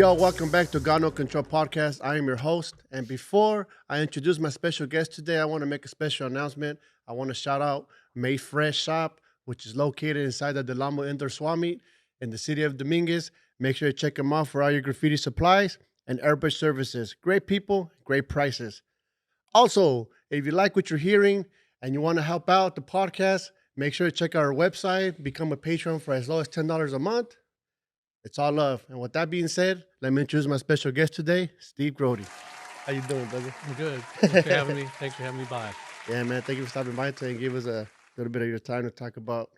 Yo, welcome back to God No Control Podcast. I am your host. And before I introduce my special guest today, I want to make a special announcement. I want to shout out May Fresh Shop, which is located inside the Del Amo Indoor Swap Meet in the city of Dominguez. Make sure to check them out for all your graffiti supplies and airbrush services. Great people, great prices. Also, if you like what you're hearing and you want to help out the podcast, make sure to check out our website, become a patron for as low as $10 a month. It's all love. And with that being said, let me introduce my special guest today, Steve Grody. How you doing, brother? I'm good. Thanks for having me. Thanks for having me by. Yeah, man. Thank you for stopping by today and give us a little bit of your time to talk about,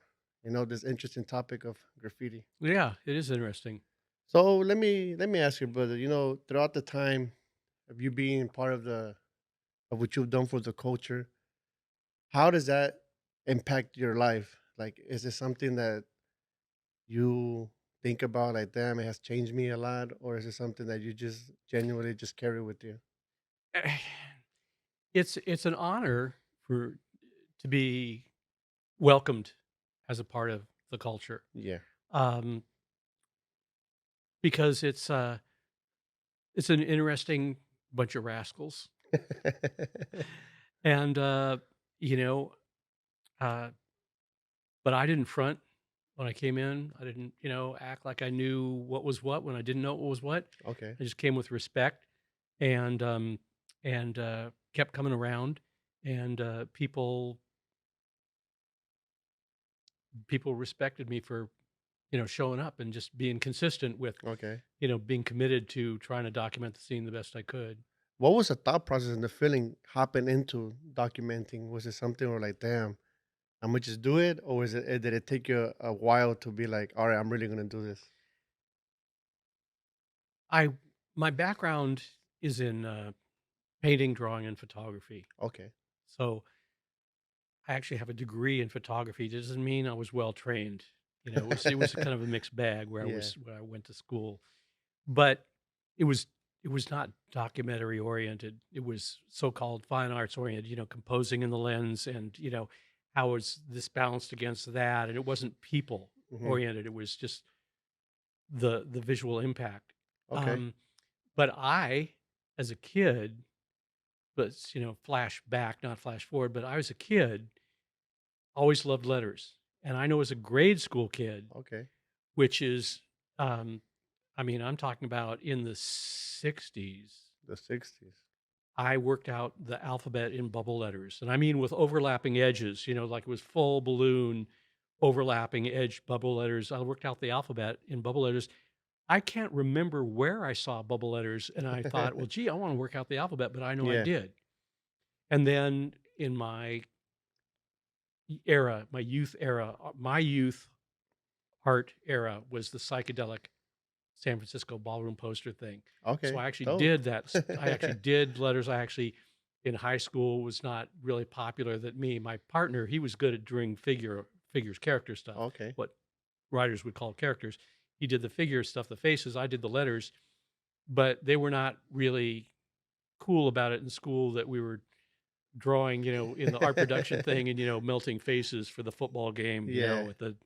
this interesting topic of graffiti. Yeah, it is interesting. So let me ask you, brother. Throughout the time of you being part of what you've done for the culture, how does that impact your life? Like, is it something that you think about, like, damn, it has changed me a lot, or is it something that you just genuinely just carry with you? It's an honor for to be welcomed as a part of the culture, Yeah. um, because it's an interesting bunch of rascals, and you know, uh, but I didn't front when I came in. I didn't act like I knew what was what when I didn't know what was what. Okay. I just came with respect and kept coming around, and people respected me for showing up and just being consistent with Okay. being committed to trying to document the scene the best I could. What was the thought process and the feeling hopping into documenting? Was it something where, like, damn, I'm gonna just do it, or did it take you a while to be like, all right, I'm really gonna do this? I My background is in painting, drawing, and photography, Okay. so I actually have a degree in photography. It doesn't mean I was well trained. It was kind of a mixed bag Yeah. where I went to school, but it was it was not documentary oriented. It was so-called fine arts oriented, composing in the lens and, how was this balanced against that. And it wasn't people Hmm. oriented. It was just the visual impact. Okay. Um, but I, as a kid, but flash back, not flash forward, but I was a kid, always loved letters. And I know as a grade school kid, Okay. which is um, I'm talking about in the 60s. The '60s. I worked out the alphabet in bubble letters, and I mean with overlapping edges, like it was full balloon, overlapping edge bubble letters. I worked out the alphabet in bubble letters. I can't remember where I saw bubble letters, and I thought, well, gee, I want to work out the alphabet, but I know I Yeah. did. And then in my era, my youth art era was the psychedelic San Francisco ballroom poster thing. So Okay. I actually Dope. did that. I actually did letters. I actually, in high school, was not really popular. That me, my partner, he was good at doing figures, character stuff, Okay. what writers would call characters. He did the figure stuff, the faces. I did the letters, but they were not really cool about it in school that we were drawing, in the art production thing and, melting faces for the football game, Yeah. at the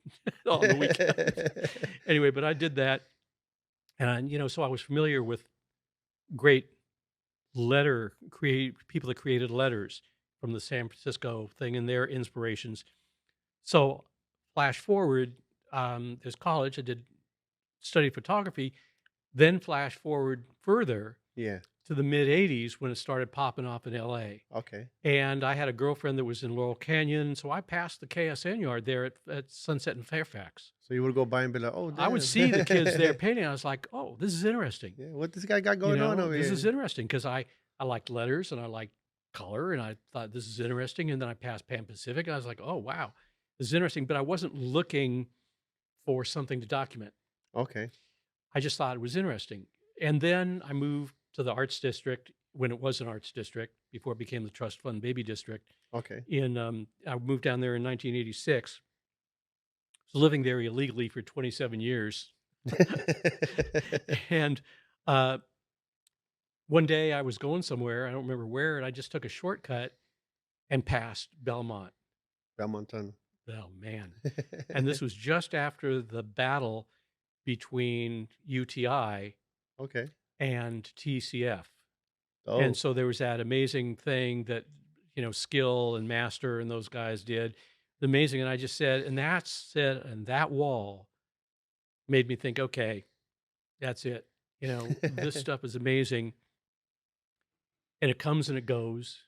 on the weekends. Anyway, but I did that. And, so I was familiar with great people that created letters from the San Francisco thing and their inspirations. So flash forward, there's college. I did study photography. Then flash forward further Yeah. to the mid '80s when it started popping off in L.A. Okay. And I had a girlfriend that was in Laurel Canyon, so I passed the KSN yard there at Sunset and Fairfax. So you would go by and be like, oh, I would damn. see the kids there painting. I was like, "Oh, this is interesting." Yeah. What this guy got going on over This is here? interesting because I liked letters and I liked color and I thought this is interesting. And then I passed Pan Pacific and I was like, oh wow, this is interesting. But I wasn't looking for something to document. Okay. I just thought it was interesting. And then I moved to the arts district when it was an arts district before it became the trust fund baby district. Okay. I moved down there in 1986. Was living there illegally for 27 years. And uh, one day I was going somewhere, I don't remember where, and I just took a shortcut and passed Belmont. Belmont Tunnel. Oh man. And this was just after the battle between UTI Okay. and TCF. And Oh, so there was that amazing thing that, Skill and Master and those guys did. Amazing. And I just said, and that's it. And that wall made me think, okay, that's it. This stuff is amazing. And it comes and it goes.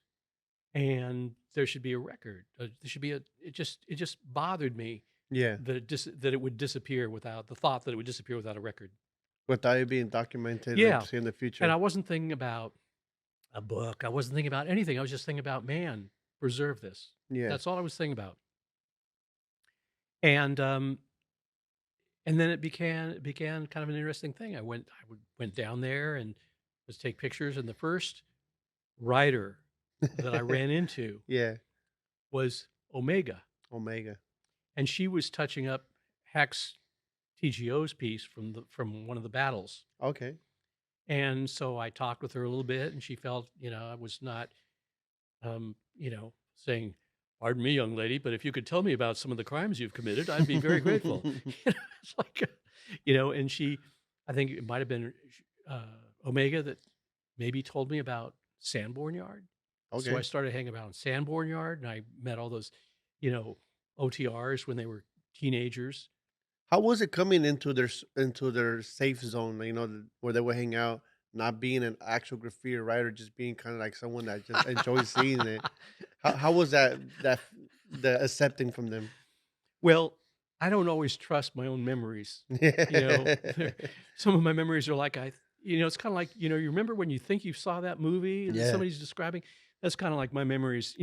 And there should be a record. There should be it just bothered me yeah. that that it would disappear without the thought that it would disappear without a record. Without it being documented, like Yeah. say in the And future. I wasn't thinking about a book. I wasn't thinking about anything. I was just thinking about, man, preserve this. Yeah. That's all I was thinking about. And and then it began kind of an interesting thing. Went down there and was take pictures. And the first writer that I ran into Yeah. was Omega, Omega. and she was touching up Hex TGO's piece from one of the battles. Okay. And so I talked with her a little bit, and she felt, I was not, saying, "Pardon me, young lady, but if you could tell me about some of the crimes you've committed, I'd be very grateful." It's like, and I think it might have been uh, Omega that maybe told me about Sanborn Yard. So I Okay. started hanging out in Sanborn Yard, and I met all those, you know, OTRs when they were teenagers. How was it coming into into their safe zone? Where they would hang out, not being an actual graffiti writer, just being kind of like someone that just enjoys seeing it. How was the accepting from them? Well, I don't always trust my own memories. You know, some of my memories are like it's kind of like you remember when you think you saw that movie and Yeah. somebody's describing. That's kind of like my memories.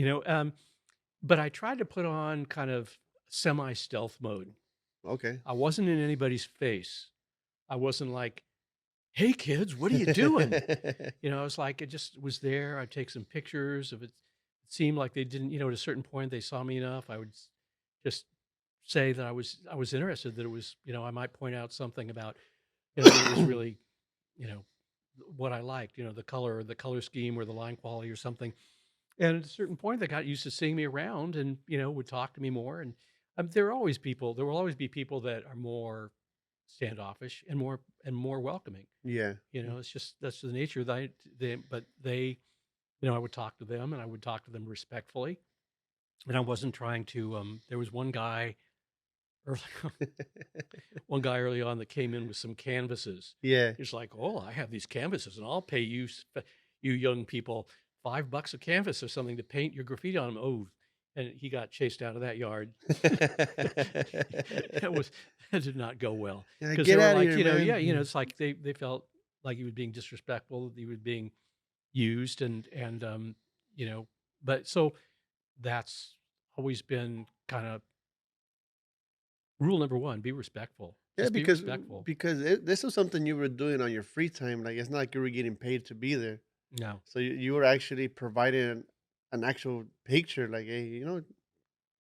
But I tried to put on kind of semi stealth mode. Okay. I wasn't in anybody's face. I wasn't like, "Hey kids, what are you doing?" I was like, it just was there. I'd take some pictures of it. It seemed like they didn't, at a certain point they saw me enough. I would just say that I was interested, that it was, I might point out something about, that it was really, you know, what I liked, the color scheme or the line quality or something. And at a certain point they got used to seeing me around and, would talk to me more. And there will always be people that are more standoffish and more welcoming. Yeah. It's just that's the nature of but they, I would talk to them and I would talk to them respectfully. And I wasn't trying to. There was early, one guy early on that came in with some canvases. Yeah. He's like, "Oh, I have these canvases, and I'll pay you, you young people, $5 a canvas or something to paint your graffiti on them." Oh, and he got chased out of that yard. that was that did not go well Yeah, because they get were out of like, here, yeah, man. it's like they felt like he was being disrespectful, that he was being used, and you know, but so that's always been kind of rule number one: be respectful. Yeah, Just be because respectful. this was something you were doing on your free time. Like it's not like you were getting paid to be there. No. So you were actually providing an actual picture. Like, hey,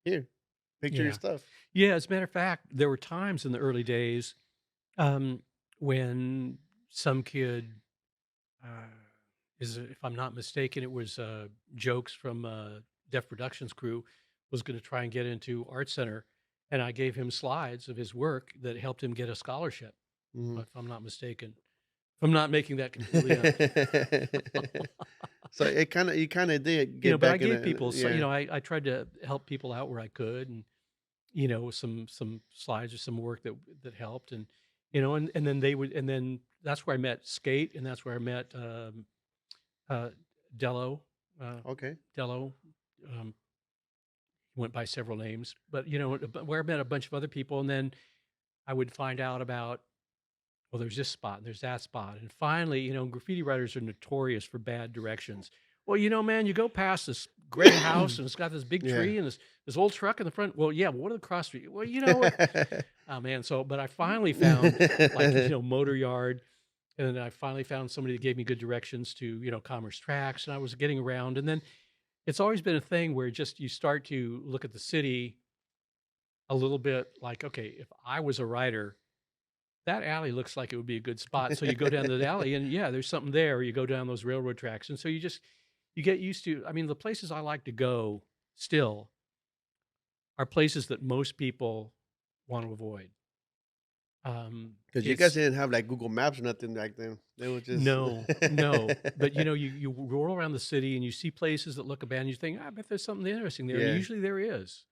here, picture your Yeah. stuff. Yeah. As a matter of fact, there were times in the early days um, when some kid, uh, if I'm not mistaken, it was Jokes from Def Productions crew, was going to try and get into Art Center, and I gave him slides of his work that helped him get a scholarship. Mhm. If I'm not mistaken, if I'm not making that completely up. So you kind of did get But I back gave people, so yeah. I tried to help people out where I could, and some slides or some work that helped, and then they would, and then that's where I met Skate, and that's where I met uh, Dello. Uh, Okay. Dello um, went by several names, but where I met a bunch of other people, and then I would find out about, well, there's this spot and there's that spot. And finally, graffiti writers are notorious for bad directions. Well, man, you go past this gray house and it's got this big Yeah. tree and this old truck in the front. Well, yeah, but what are the cross street? Well, you know what? Oh man. But I finally found, like, Motor Yard. And then I finally found somebody that gave me good directions to, Commerce Tracks. And I was getting around. And then it's always been a thing where just you start to look at the city a little bit like, okay, if I was a writer, that alley looks like it would be a good spot. So you go down the alley and yeah, there's something there. Or you go down those railroad tracks. And so you get used to, I mean, the places I like to go still are places that most people want to avoid. Because you guys It's didn't have like Google Maps or nothing back then. They were just. no, no, but you roll around the city and you see places that look abandoned. You think, I bet there's something interesting there, and Yeah. usually there is.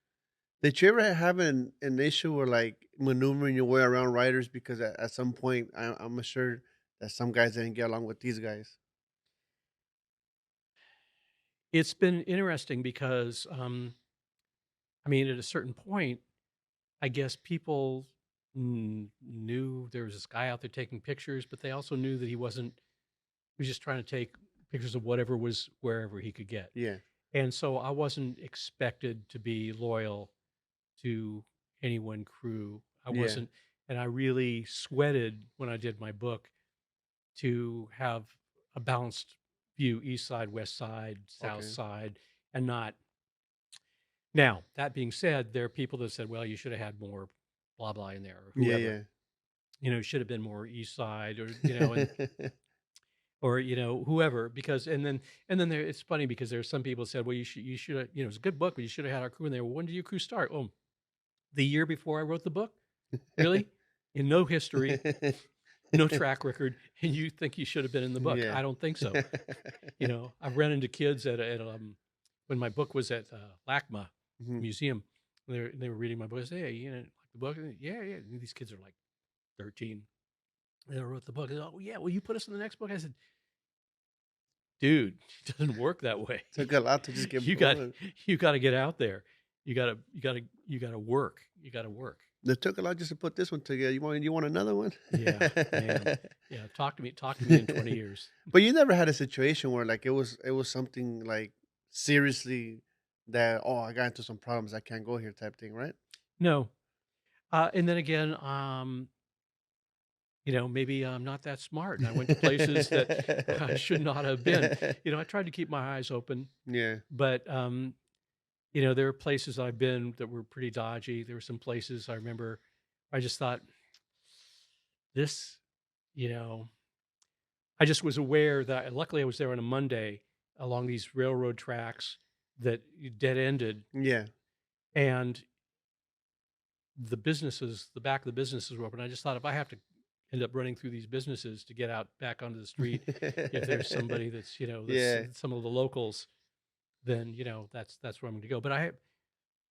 Did you ever have an issue where like maneuvering your way around riders because at some point I'm sure that some guys didn't get along with these guys. It's been interesting because, I mean, at a certain point, I guess people knew there was this guy out there taking pictures, but they also knew that he wasn't. He was just trying to take pictures of whatever was wherever he could get. Yeah, And so I wasn't expected to be loyal to any one crew. I yeah, wasn't, and I really sweated when I did my book to have a balanced view: east side, west side, south okay, side, and not. Now, that being said, there are people that said, well, you should have had more blah blah in there, or yeah, whoever, yeah. should have been more east side, or and or whoever, because and then there, it's funny because there's some people said, well, you should have, it's a good book, but you should have had our crew in there. Well, when did your crew start? Oh, the year before I wrote the book. Really? In no history, no track record, and you think you should have been in the book? Yeah. I don't think so. I've run into kids at when my book was at LACMA Mhm. museum. They were reading my book. I said, hey, like the book? Yeah, yeah. And these kids are like 13. They wrote the book. They said, oh yeah, will you put us in the next book? I said, dude, it doesn't work that way. Took a lot to just get you got going. you got to get out there. You got to work. You got to work. It took a lot just to put this one together. You want another one? Yeah, man. Yeah, talk to me in 20 years. But you never had a situation where like it was something like seriously that, oh, I got into some problems, I can't go here type thing, right? No. And then again, maybe I'm not that smart and I went to places that I should not have been. I tried to keep my eyes open, Yeah. but there are places I've been that were pretty dodgy. There were some places I remember I just thought this, you know, I just was aware that luckily I was there on a Monday along these railroad tracks that dead ended, Yeah. and the back of the businesses were open. I just thought if I have to end up running through these businesses to get out back onto the street, if there's somebody that's, Yeah. some of the locals, then, that's where I'm going to go. But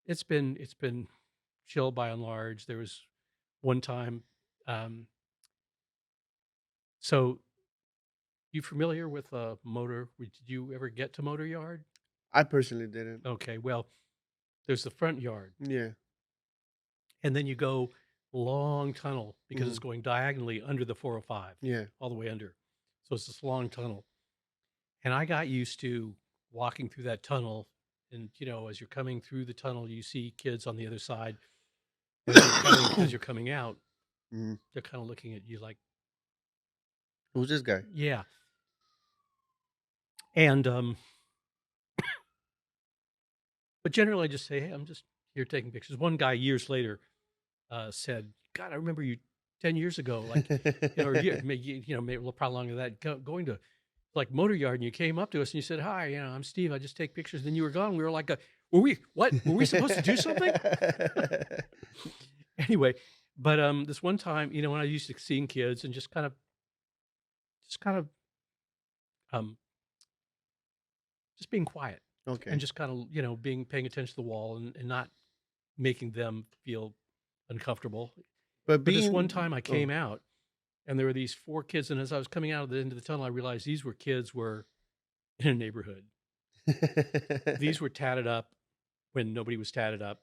it's been chill by and large. There was one time, um, so you familiar with motor? Did you ever get to Motor Yard? I personally didn't. Okay, well, there's the front yard, Yeah. and then you go long tunnel because it's Mhm. going diagonally under the 405, Yeah. all the way under. So it's this long tunnel, and I got used to walking through that tunnel. And as you're coming through the tunnel, you see kids on the other side. As you're coming out, Mhm. they're kind of looking at you like, Who's this guy? yeah. And but generally, I just say, hey, I'm just here taking pictures. One guy years later said, God, I remember you 10 years ago, like, or maybe, probably longer than that, going to like Motor Yard, and you came up to us and you said, hi, I'm Steve. I just take pictures. Then you were gone. We were like, what? Were we supposed to do something? Anyway, but this one time, when I used to seeing kids and just kind of, um, just being quiet and Okay. just kind of, paying attention to the wall and not making them feel uncomfortable. But But this one being time I oh. came out and there were these four kids. And as I was coming out of the end of the tunnel, I realized these were kids were in a neighborhood. These were tatted up when nobody was tatted up.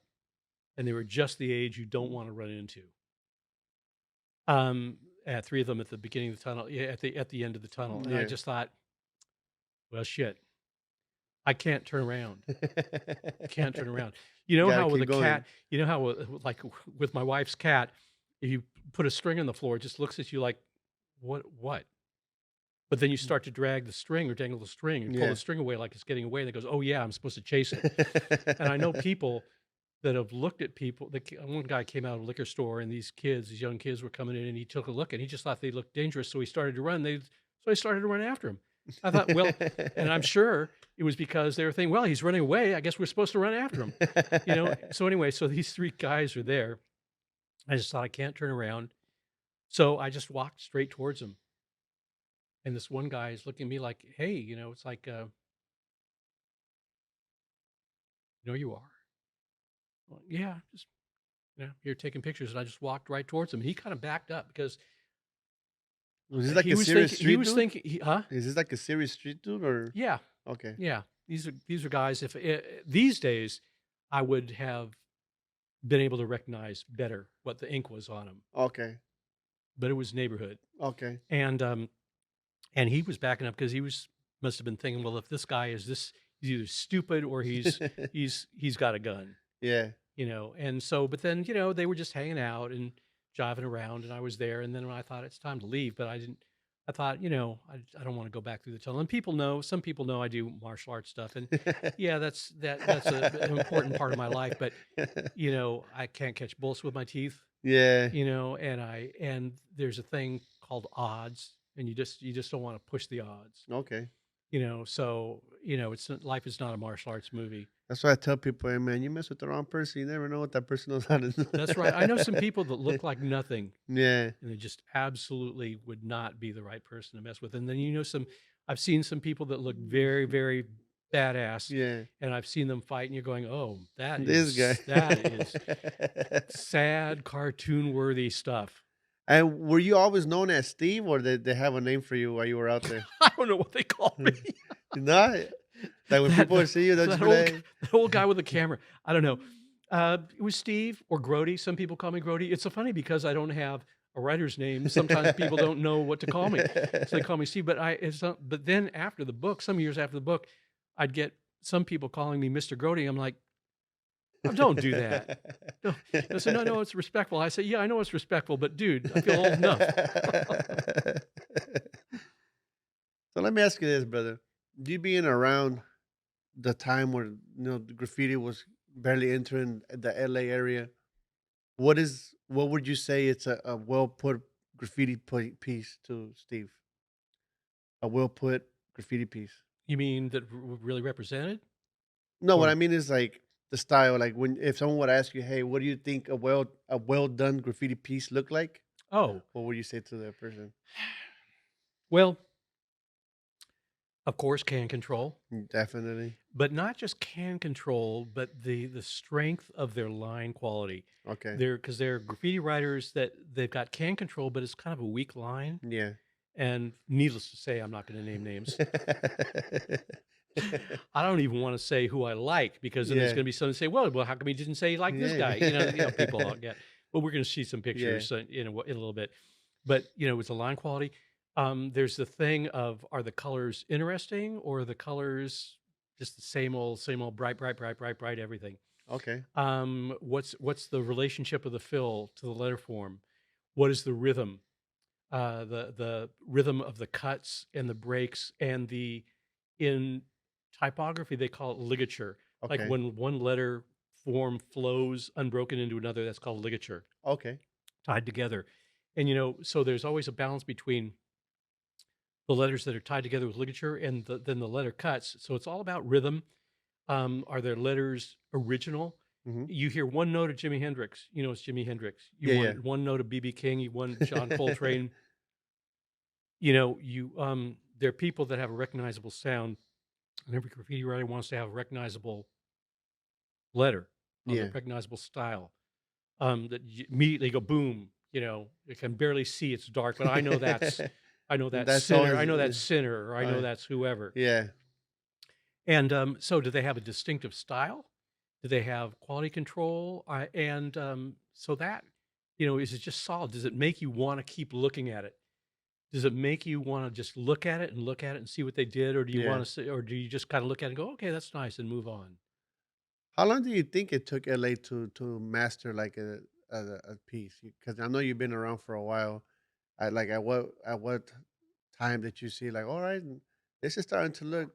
And they were just the age you don't want to run into. Three of them at the beginning of the tunnel, yeah, at the end of the tunnel. And I Yeah. just thought, well, shit, I can't turn around. Can't turn around. You know Gotta how with keep a going. cat, like with my wife's cat, if you put a string on the floor, it just looks at you like, what? But then you start to drag the string or dangle the string and pull the Yeah. string away like it's getting away. And it goes, oh yeah, I'm supposed to chase it. And I know people that have looked at people. One guy came out of a liquor store and these young kids were coming in and he took a look and he just thought they looked dangerous. So he started to run. So he started to run after him. I thought, well, and I'm sure it was because they were thinking, well, he's running away. I guess we're supposed to run after him. So anyway, so these three guys are there. I just thought I can't turn around. So I just walked straight towards him, and this one guy is looking at me like, "Hey, it's like, you are." Well, yeah, just here taking pictures, and I just walked right towards him. He kind of backed up because Was this like he a was serious thinking, street dude? huh? Is this like a serious street dude or Yeah, okay? yeah. These are guys. If these days, I would have been able to recognize better what the ink was on them, Okay. but it was neighborhood, Okay. and and he was backing up because he must have been thinking, well, if this guy is this, he's either stupid or he's got a gun, Yeah. And so, but then they were just hanging out and jiving around, and I was there, and then when I thought it's time to leave, but I didn't. I thought, I don't want to go back through the tunnel. And some people know I do martial arts stuff, and yeah, that's an important part of my life. But I can't catch bullets with my teeth, Yeah. and there's a thing called odds, and you just don't want to push the odds, Okay. so life is not a martial arts movie. That's why I tell people, hey man, you mess with the wrong person, you never know what that person knows how to do. That's right. I know some people that look like nothing, Yeah. and they just absolutely would not be the right person to mess with. And then I've seen some people that look very, very badass, Yeah. and I've seen them fight, and you're going, "Oh, This guy. that is sad, cartoon-worthy stuff." And were you always known as Steve, or did they have a name for you while you were out there? I don't know what they call me. Not like when That people that see you, they'll just that be old like, that old guy with the camera. I don't know. It was Steve or Grody. Some people call me Grody. It's so funny because I don't have a writer's name. Sometimes people don't know what to call me, so they call me Steve. But then after the book, some years after the book, I'd get some people calling me Mr. Grody. I'm like, oh, don't do that. No. They say, no, it's respectful. I say, yeah, I know it's respectful, but dude, I feel old enough. So let me ask you this, brother. You being around the time where the graffiti was barely entering the LA area, what would you say it's a well put piece to Steve? A well put graffiti piece. You mean that really represented? No, what I Or mean is like the style. Like when if someone would ask you, "Hey, what do you think a well done graffiti piece look like?" oh, What would you say to that person? well, of course, can control. Definitely. But not just can control, but the strength of their line quality. Okay. They're graffiti writers that they've got can control, but it's kind of a weak line. Yeah. And needless to say, I'm not going to name names. I don't even want to say who I like because then there's Yeah. going to be someone say, "Well, how come he didn't say he liked this guy?" Yeah. People don't get. But we're going to see some Yeah. pictures in a little bit. But it's a line quality. There's the thing of, are the colors interesting, or are the colors just the same old bright, bright, bright, bright, bright everything? Okay. What's the relationship of the fill to the letter form? What is the rhythm? The rhythm of the cuts and the breaks, and in typography they call it ligature. Like Okay. when one letter form flows unbroken into another, that's called ligature, Okay. tied together. And so there's always a balance between the letters that are tied together with ligature and then the letter cuts. So it's all about rhythm. Are their letters original? Hmm. You hear one note of Jimi Hendrix, it's Jimi Hendrix. You Yeah. Yeah. want one note of BB King, you want John Coltrane. There are people that have a recognizable sound, and every graffiti writer wants to have a recognizable letter on the Yeah. recognizable style. That you immediately go boom. You can barely see, it's dark, but I know that's That's Sinner, always I know that's Sinner, or I know uh, that's whoever. yeah. And so, do they have a distinctive style? Do they have quality control? And so that, is it just solid? Does it make you want to keep looking at it? Does it make you want to just look at it and look at it and see what they did, or do you Yeah. want to say, or do you just kind of look at it and go, okay, that's nice, and move on? How long do you think it took LA to master like a piece? Because I know you've been around for a while. At what time did you see like, all right, this is starting to look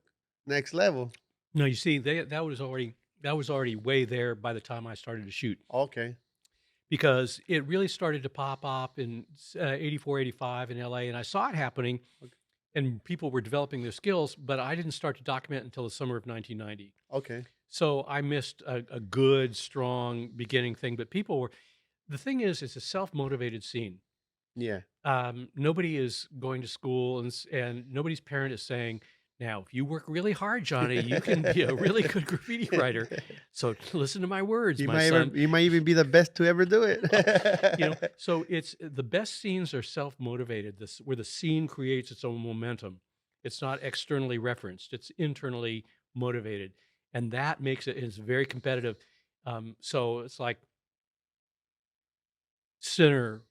next level? No, you see, that was already way there by the time I started to shoot, Okay. because it really started to pop up in 84, 85 in LA, and I saw it happening, Okay. and people were developing their skills, but I didn't start to document until the summer of 1990. Okay. So I missed a good, strong beginning thing. But the thing is, it's a self motivated scene. Yeah. Nobody is going to school and nobody's parent is saying, "Now, if you work really hard, Johnny, you can be a really good graffiti writer. So listen to my words, my son." You might even be the best to ever do it. So it's the best scenes are self-motivated. This where the scene creates its own momentum. It's not externally referenced. It's internally motivated, and that makes it's very competitive. So it's like Sinner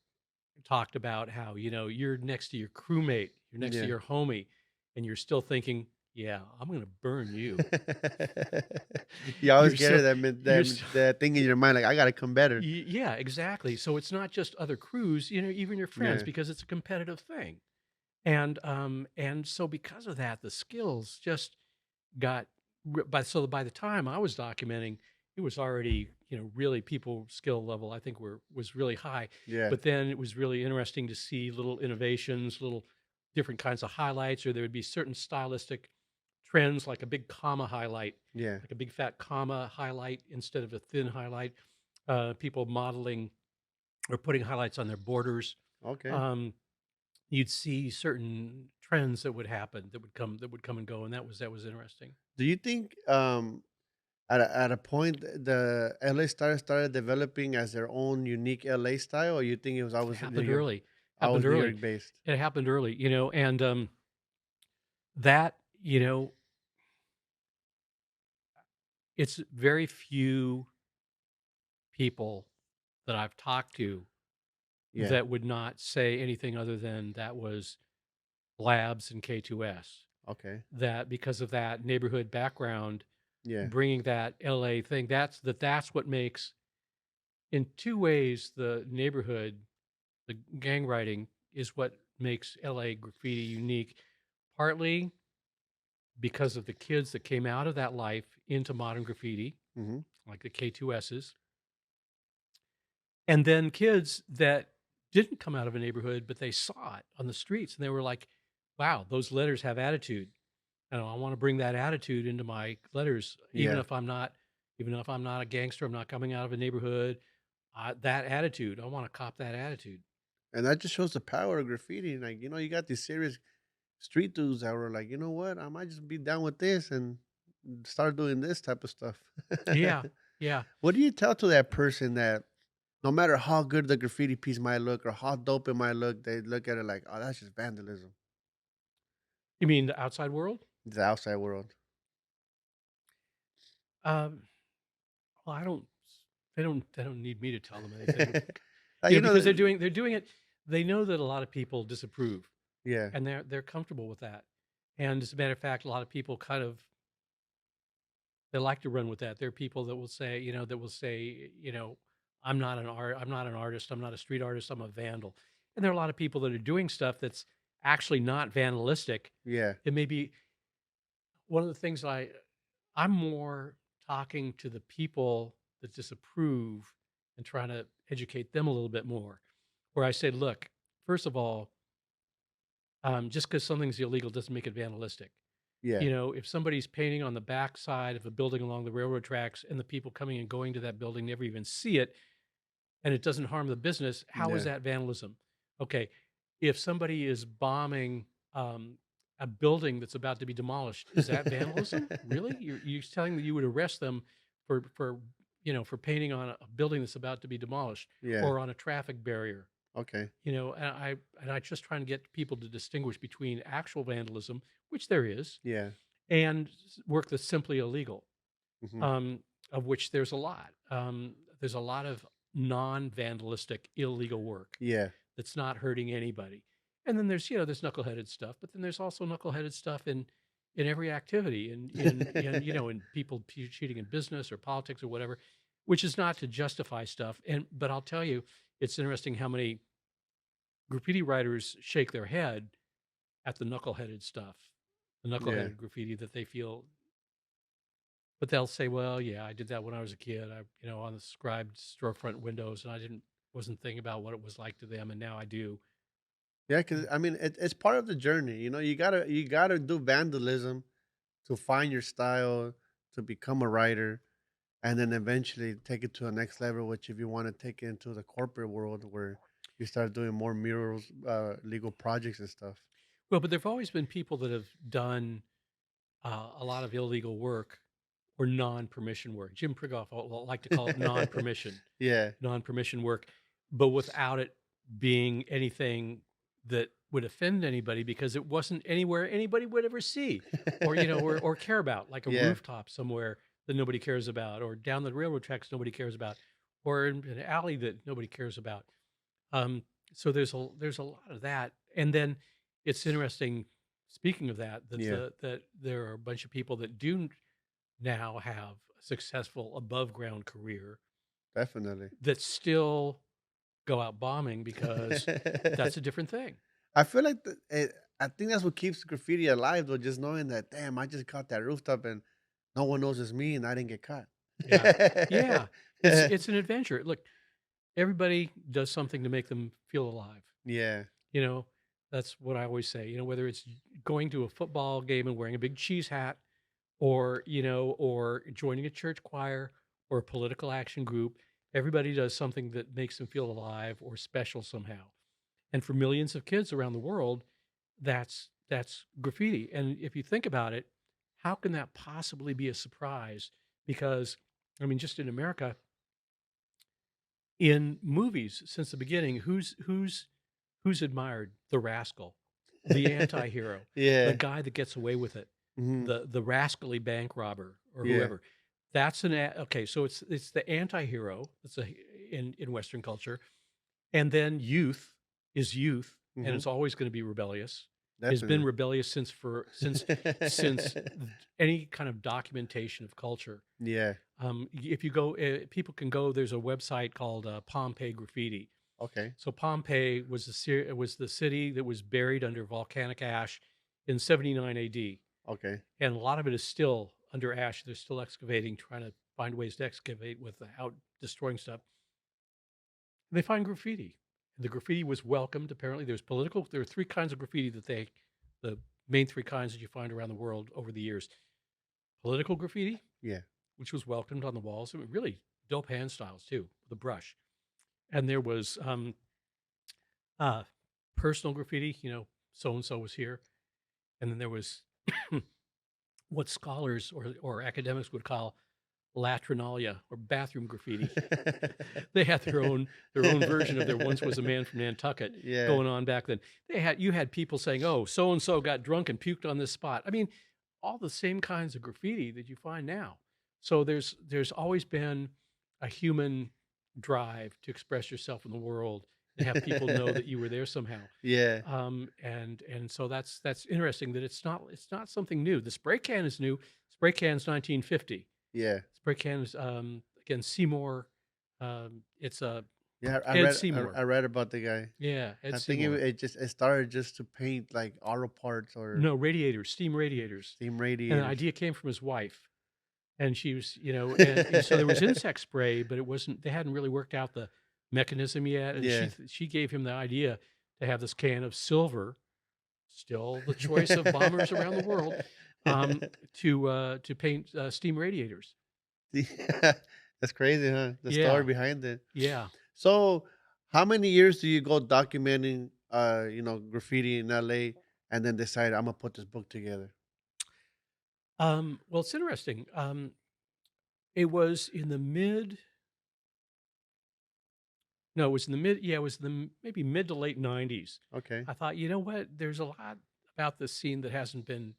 talked about how, you're next to your crewmate, you're next to Yeah. your homie, and you're still thinking, "Yeah, I'm gonna burn you." You always You're get it so you're that so that thing in your mind, like, I gotta come better. yeah, exactly. So it's not just other crews, even your friends, Yeah. because it's a competitive thing. And so because of that, the skills just got by the time I was documenting, it was already, really people skill level I think was really high. Yeah. But then it was really interesting to see little innovations, little different kinds of highlights, or there would be certain stylistic trends like a big comma highlight, Yeah. like a big fat comma highlight instead of a thin highlight. People modeling or putting highlights on their borders. Okay. Um, you'd see certain trends that would happen that would come and go, and that was interesting. Do you think, at a point, the LA started developing as their own unique LA style, or you think it was It always happened early. Happened Always New early. York based? It happened early, and that it's very few people that I've talked to Yeah. that would not say anything other than that was labs and K2S. Okay. That because of that neighborhood background, Yeah. bringing that LA thing, that's what makes, in two ways, the neighborhood, the gang writing is what makes LA graffiti unique. Partly because of the kids that came out of that life into modern graffiti, Mhm. like the K2Ss, and then kids that didn't come out of a neighborhood, but they saw it on the streets and they were like, wow, those letters have attitude. And I want to bring that attitude into my letters, even Yeah. if I'm not, a gangster, I'm not coming out of a neighborhood. That attitude, I want to cop that attitude. And that just shows the power of graffiti. Like, you got these serious street dudes that were like, you know what? I might just be down with this and start doing this type of stuff. Yeah, yeah. What do you tell to that person that no matter how good the graffiti piece might look or how dope it might look, they look at it like, oh, that's just vandalism. You mean the outside world? The outside world. Um, well, I don't. They don't need me to tell them anything. Like, Because they're doing it. They know that a lot of people disapprove, yeah, and they're comfortable with that. And as a matter of fact, a lot of people kind of they like to run with that. There are people that will say, I'm not an artist, I'm not a street artist, I'm a vandal. And there are a lot of people that are doing stuff that's actually not vandalistic. yeah, It may be one of the things I'm more talking to the people that disapprove and trying to educate them a little bit more. Where I say, look, first of all, just because something's illegal doesn't make it vandalistic. yeah, If somebody's painting on the backside of a building along the railroad tracks and the people coming and going to that building never even see it and it doesn't harm the business, how is yeah, that vandalism? Okay, if somebody is bombing a building that's about to be demolished, is that vandalism? Really? You're telling me you would arrest them for painting on a building that's about to be demolished yeah. or on a traffic barrier? Okay, And I just trying to get people to distinguish between actual vandalism, which there is, yeah, and work that's simply illegal, hmm, um, of which there's a lot. There's a lot of non-vandalistic illegal work yeah, that's not hurting anybody. And then there's knuckleheaded stuff, but then there's also knuckleheaded stuff in every activity, in people cheating in business or politics or whatever, which is not to justify stuff. But I'll tell you, it's interesting how many graffiti writers shake their head at the knuckleheaded stuff, the yeah. knuckleheaded graffiti that they feel, but they'll say, "Well, yeah, I did that when I was a kid. On the scribed storefront windows, and I wasn't thinking about what it was like to them, and now I do." Yeah, because Mm. I mean, it's part of the journey. You gotta do vandalism to find your style, to become a writer, and then eventually take it to a next level. Which, if you want to take it into the corporate world, where You start doing more murals, legal projects and stuff. Well, but there've always been people that have done a lot of illegal work or non-permission work. Jim Prigoff like to call it non-permission, Yeah. non-permission work, but without it being anything that would offend anybody because it wasn't anywhere anybody would ever see or, or care about, like a Yeah, rooftop somewhere that nobody cares about, or down the railroad tracks nobody cares about, or in an alley that nobody cares about. Um, so there's a lot of that, and then it's interesting. Speaking of that, yeah, that there are a bunch of people that do now have a successful above ground career definitely. that still go out bombing because that's a different thing. I feel like I think that's what keeps graffiti alive, though. Just knowing that, damn, I just caught that rooftop and no one knows it's me, and I didn't get caught. Yeah, yeah. It's an adventure. Look, everybody does something to make them feel alive. Yeah, You know, that's what I always say. Whether it's going to a football game and wearing a big cheese hat, or or joining a church choir or a political action group, everybody does something that makes them feel alive or special somehow. And for millions of kids around the world, that's graffiti. And if you think about it, how can that possibly be a surprise? Because I mean, just in America, in movies since the beginning, who's admired the rascal, the anti-hero, the yeah, guy that gets away with it, hmm, the rascally bank robber or yeah, whoever. Okay, so it's the anti-hero. It's in Western culture, and then youth is youth, and hmm, it's always going to be rebellious. Has been definitely. rebellious since any kind of documentation of culture. Yeah. If you go, people can go. There's a website called Pompeii Graffiti. Okay. So Pompeii was was the city that was buried under volcanic ash in 79 AD, Okay. and a lot of it is still under ash. They're still excavating, trying to find ways to excavate without destroying stuff. They find graffiti. The graffiti was welcomed. Apparently, there's political. There are three kinds of graffiti the main three kinds that you find around the world over the years. Political graffiti, Yeah. which was welcomed on the walls. I mean, really dope hand styles too, with a brush. And there was uh, personal graffiti. So and so was here, and then there was what scholars or academics would call latrinalia or bathroom graffiti. They had their own version of there once was a man from Nantucket Yeah. going on back then. You had people saying, "Oh, so and so got drunk and puked on this spot." I mean, all the same kinds of graffiti that you find now. So there's always been a human drive to express yourself in the world and have people know that you were there somehow. Yeah. And so that's interesting that it's not something new. The spray can is new. Spray can's 1950. Yeah. Spray can is again Seymour. It's Yeah. Ed Seymour. I read about the guy. Yeah, Ed I think Seymour. it started just to paint like auto parts or No, radiators, steam radiators. steam And the radiators. idea came from his wife. And she was, and so there was insect spray, but it wasn't, they hadn't really worked out the mechanism yet. And Yeah. she gave him the idea to have this can of silver, still the choice of bombers around the world, to paint steam radiators. That's crazy, huh? The story Yeah, behind it. yeah. So, how many years do you go documenting, graffiti in LA, and then decide I'm gonna put this book together? Well, it's interesting. It was in the mid, no, it was in the mid, yeah, it was maybe mid to late 90s. Okay. I thought, you know what? There's a lot about this scene that hasn't been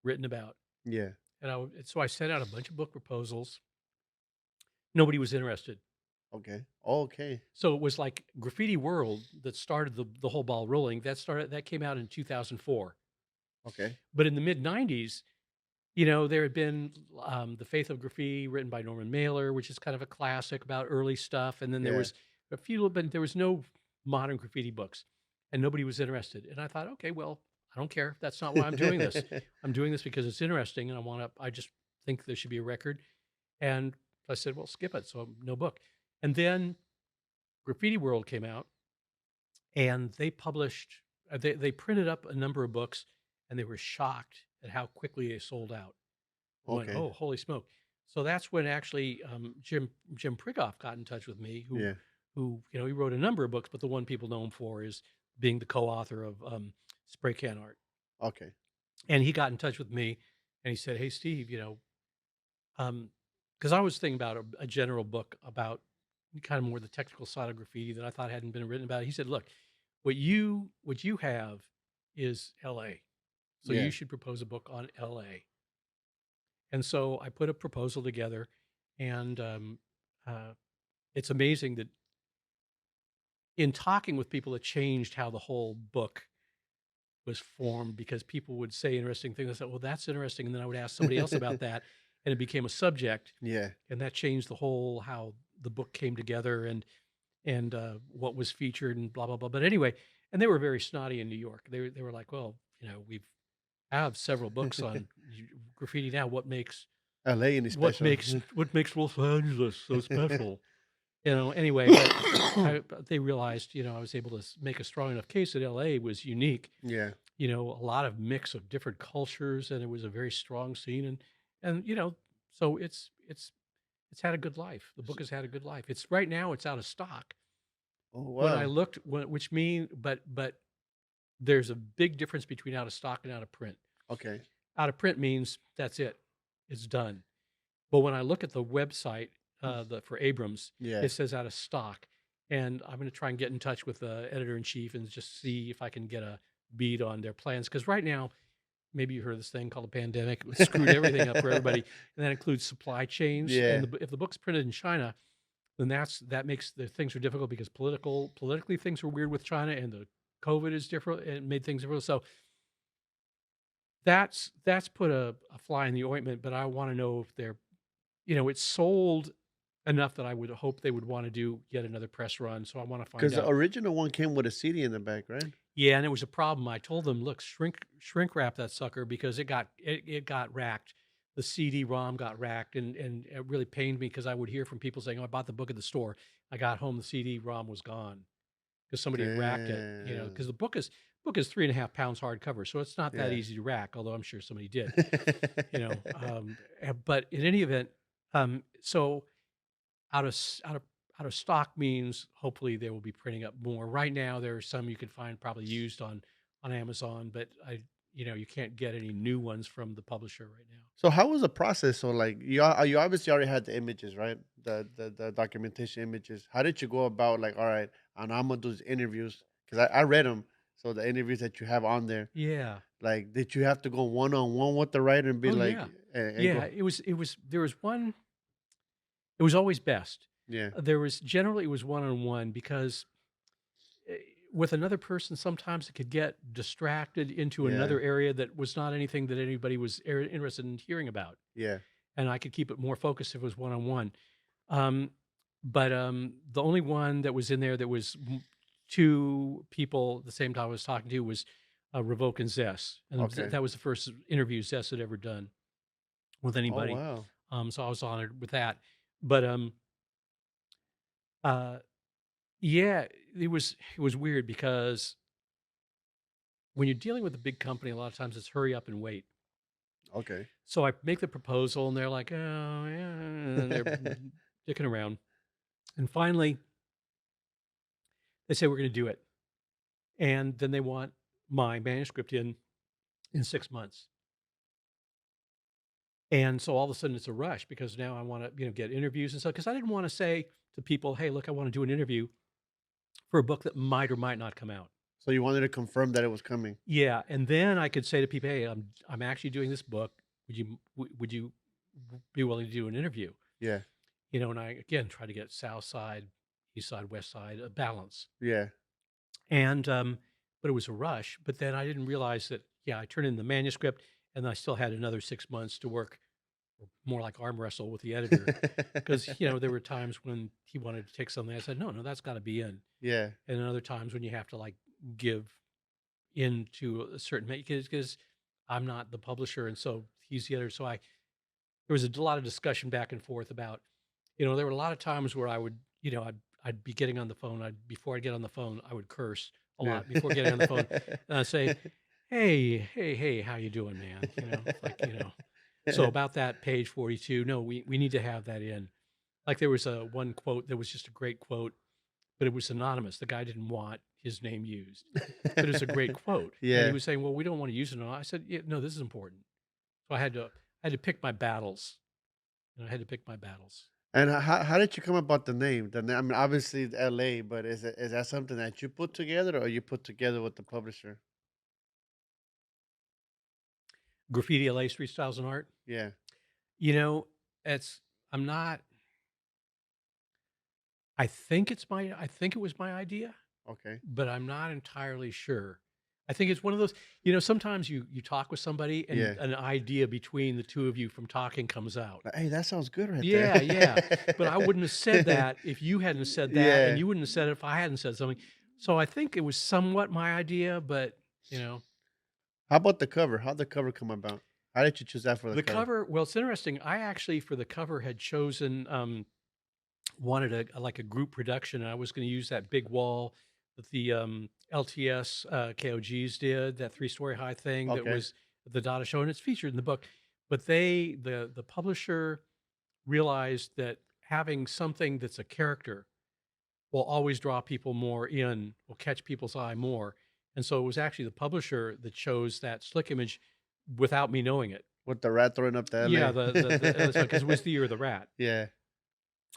written about. Yeah. And so I sent out a bunch of book proposals. Nobody was interested. Okay. Okay. So it was like Graffiti World that started the whole ball rolling. That came out in 2004. Okay. But in the mid 90s, there had been The Faith of Graffiti, written by Norman Mailer, which is kind of a classic about early stuff. And then there Yeah. was a few, but there was no modern graffiti books, and nobody was interested. And I thought, okay, well, I don't care. That's not why I'm doing this. I'm doing this because it's interesting, and I just think there should be a record. And I said, well, skip it. So no book. And then Graffiti World came out, and they published, they printed up a number of books, and they were shocked at how quickly they sold out. I went, Okay. oh, holy smoke! So that's when actually Jim Prigoff got in touch with me, Yeah. who, he wrote a number of books, but the one people know him for is being the co-author of Spray Can Art. Okay. And he got in touch with me and he said, "Hey, Steve, because I was thinking about a general book about kind of more the technical side of graffiti that I thought hadn't been written about." He said, "Look, what you have is L.A. So you Yeah. should propose a book on L.A." And so I put a proposal together, and uh, it's amazing that in talking with people, it changed how the whole book was formed because people would say interesting things. I said, "Well, that's interesting," and then I would ask somebody else about that, and it became a subject, Yeah. and that changed the whole how the book came together and what was featured and blah blah blah. But anyway, and they were very snotty in New York. They were like, "Well, we've have several books on graffiti now. LA any special. What makes Los Angeles so special?" Anyway, but but they realized, I was able to make a strong enough case that LA was unique, Yeah. a lot of mix of different cultures, and it was a very strong scene. And so it's had a good life. The book has had a good life. It's right now it's out of stock. Oh When I wow. looked, which mean, but there's a big difference between out of stock and out of print. Okay. Out of print means that's it, it's done. But when I look at the website, for Abrams, Yeah. it says out of stock, and I'm going to try and get in touch with the editor in chief and just see if I can get a beat on their plans. Because right now, maybe you heard of this thing called a pandemic. It screwed everything up for everybody, and that includes supply chains. Yeah. And if the book's printed in China, then that makes the things are difficult because politically things are weird with China, and the COVID is different and made things difficult. So that's put a fly in the ointment. But I want to know if they're it's sold enough that I would hope they would wanna do yet another press run, so I wanna find Because the out. original one came with a CD in the back, right? Yeah, and it was a problem. I told them, "Look, shrink wrap that sucker because it got racked." The CD-ROM got racked, and it really pained me because I would hear from people saying, "Oh, I bought the book at the store. I got home, the CD-ROM was gone because somebody had racked it," because Damn. the book is 3.5 pounds hardcover, so it's not that Yeah. easy to rack, although I'm sure somebody did, but in any event, so out of s out of stock means hopefully they will be printing up more. Right now, there are some you can find probably used on Amazon, but you can't get any new ones from the publisher right now. So how was the process? So like you obviously already had the images, right? The documentation images. How did you go about like, all right, and I'm gonna do these interviews because I read them. So the interviews that you have on there, Yeah. like, did you have to go one on one with the writer and be Oh, like, yeah. and Yeah, go, it was there was one it was always best. yeah, There was generally it was one-on-one because, eh, with another person, sometimes it could get distracted into yeah, another area that was not anything that anybody was interested in hearing about. yeah, And I could keep it more focused if it was one on one. But the only one that was in there that was two people at the same time I was talking to was Revoke and Zess, and okay. that was the first interview Zess had ever done with Oh anybody. wow, So I was honored with that. But uh, yeah, it was weird because when you're dealing with a big company, a lot of times it's hurry up and wait. okay. So I make the proposal, and they're like, "Oh, yeah," and they're dicking around. And finally, they say, "We're gonna do it." And then they want my manuscript in 6 months. And so all of a sudden it's a rush because now I wanna, get interviews and stuff. Because I didn't wanna say to people, "Hey, look, I wanna do an interview for a book that might or might not come out." So you wanted to confirm that it was coming. Yeah, and then I could say to people, "Hey, I'm actually doing this book. Would you be willing to do an interview?" Yeah, And I, again, try to get South Side, East Side, West Side, a balance. yeah, And, but it was a rush, but then I didn't realize that, yeah, I turned in the manuscript and I still had another 6 months to work more like arm wrestle with the editor. Because, there were times when he wanted to take something. I said, no, no, that's got to be in. yeah, And then other times when you have to like give into a certain, because I'm not the publisher. And so he's the editor. So there was a lot of discussion back and forth about, there were a lot of times where I would, I'd be getting on the phone. Before I get on the phone, I would curse a yeah. lot before getting on the phone. And I'd say, "Hey, hey, hey, how you doing, man?" It's like, So about that page 42, no, we need to have that in. Like there was a one quote that was just a great quote but it was anonymous. The guy didn't want his name used, but it's a great quote. And he Yeah. was saying, "Well, we don't want to use it." I said, "Yeah, no, this is important." So I had to pick my battles. And I had to pick my battles. And how did you come about the name? I mean, obviously it's L.A., but is that something that you put together or you put together with the publisher? Graffiti L.A. Street Styles and Art. Yeah. You know, it's I'm not. I think it was my idea, Okay. but I'm not entirely sure. I think it's one of those, sometimes you talk with somebody and Yeah. an idea between the two of you from talking comes out. Hey, that sounds good right there. Yeah, yeah. But I wouldn't have said that if you hadn't have said that, and Yeah. you wouldn't have said it if I hadn't said something. So I think it was somewhat my idea, but How about the cover? How'd the cover come about? How did you choose that for the the cover? cover, well, it's interesting. I actually for the cover had chosen wanted like a group production, and I was going to use that big wall that the LTS KOGs did, that 3-story high thing that Okay. was the Dada show, and it's featured in the book. But the publisher realized that having something that's a character will always draw people more in, will catch people's eye more. And so it was actually the publisher that chose that slick image without me knowing it. With the rat throwing up the Yeah, L.A. the because it was the year of the rat. Yeah.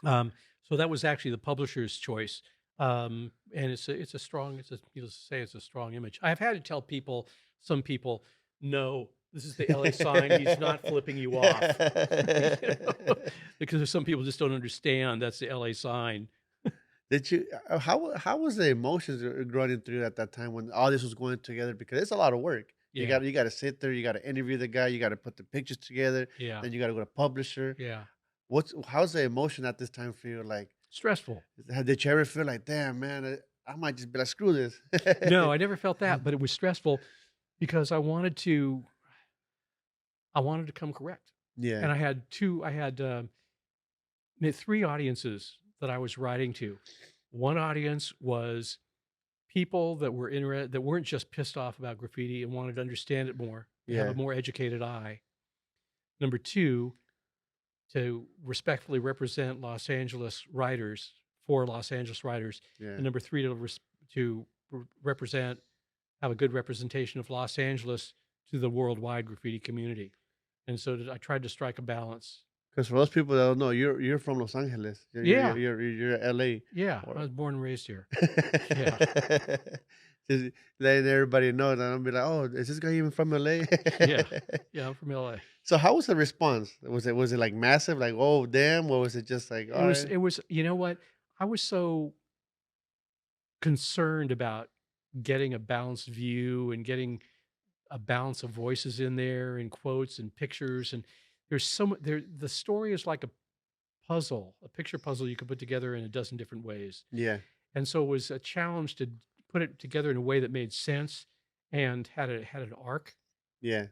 So that was actually the publisher's choice, and it's a strong, needless to say, it's a strong image. I've had to tell people, some people, no, this is the LA sign. He's not flipping you off, you know? Because some people just don't understand that's the LA sign. Did you how was the emotions running through at that time when all this was going together? Because it's a lot of work. Yeah, You gotta sit there, you gotta interview the guy, you gotta put the pictures together, yeah, then you gotta go to publisher. yeah. How's the emotion at this time for you? Like, Stressful. did you ever feel like, damn man, I might just be like, screw this? No, I never felt that, but it was stressful because I wanted to come correct, Yeah, and I had three audiences that I was writing to. One audience was people that were interested, that weren't just pissed off about graffiti and wanted to understand it more, to have a yeah, more educated eye. Number two, to respectfully represent Los Angeles writers, for Los Angeles writers. yeah. And number three, represent, have a good representation of Los Angeles to the worldwide graffiti community. And so I tried to strike a balance. Because for those people that don't know, you're from Los Angeles. Yeah, You're L.A. yeah. I Or was born and raised here. Yeah, just letting everybody know that I'll be like, oh, is this guy even from LA? yeah, yeah. I'm from LA. So how was the response? Was it like massive? Like, oh damn, or was it just like, all right? It was, you know what? I was so concerned about getting a balanced view and getting a balance of voices in there and quotes and pictures. And there's the story is like a puzzle, a picture puzzle you could put together in a dozen different ways. Yeah, And so it was a challenge to put it together in a way that made sense and had an arc. yeah,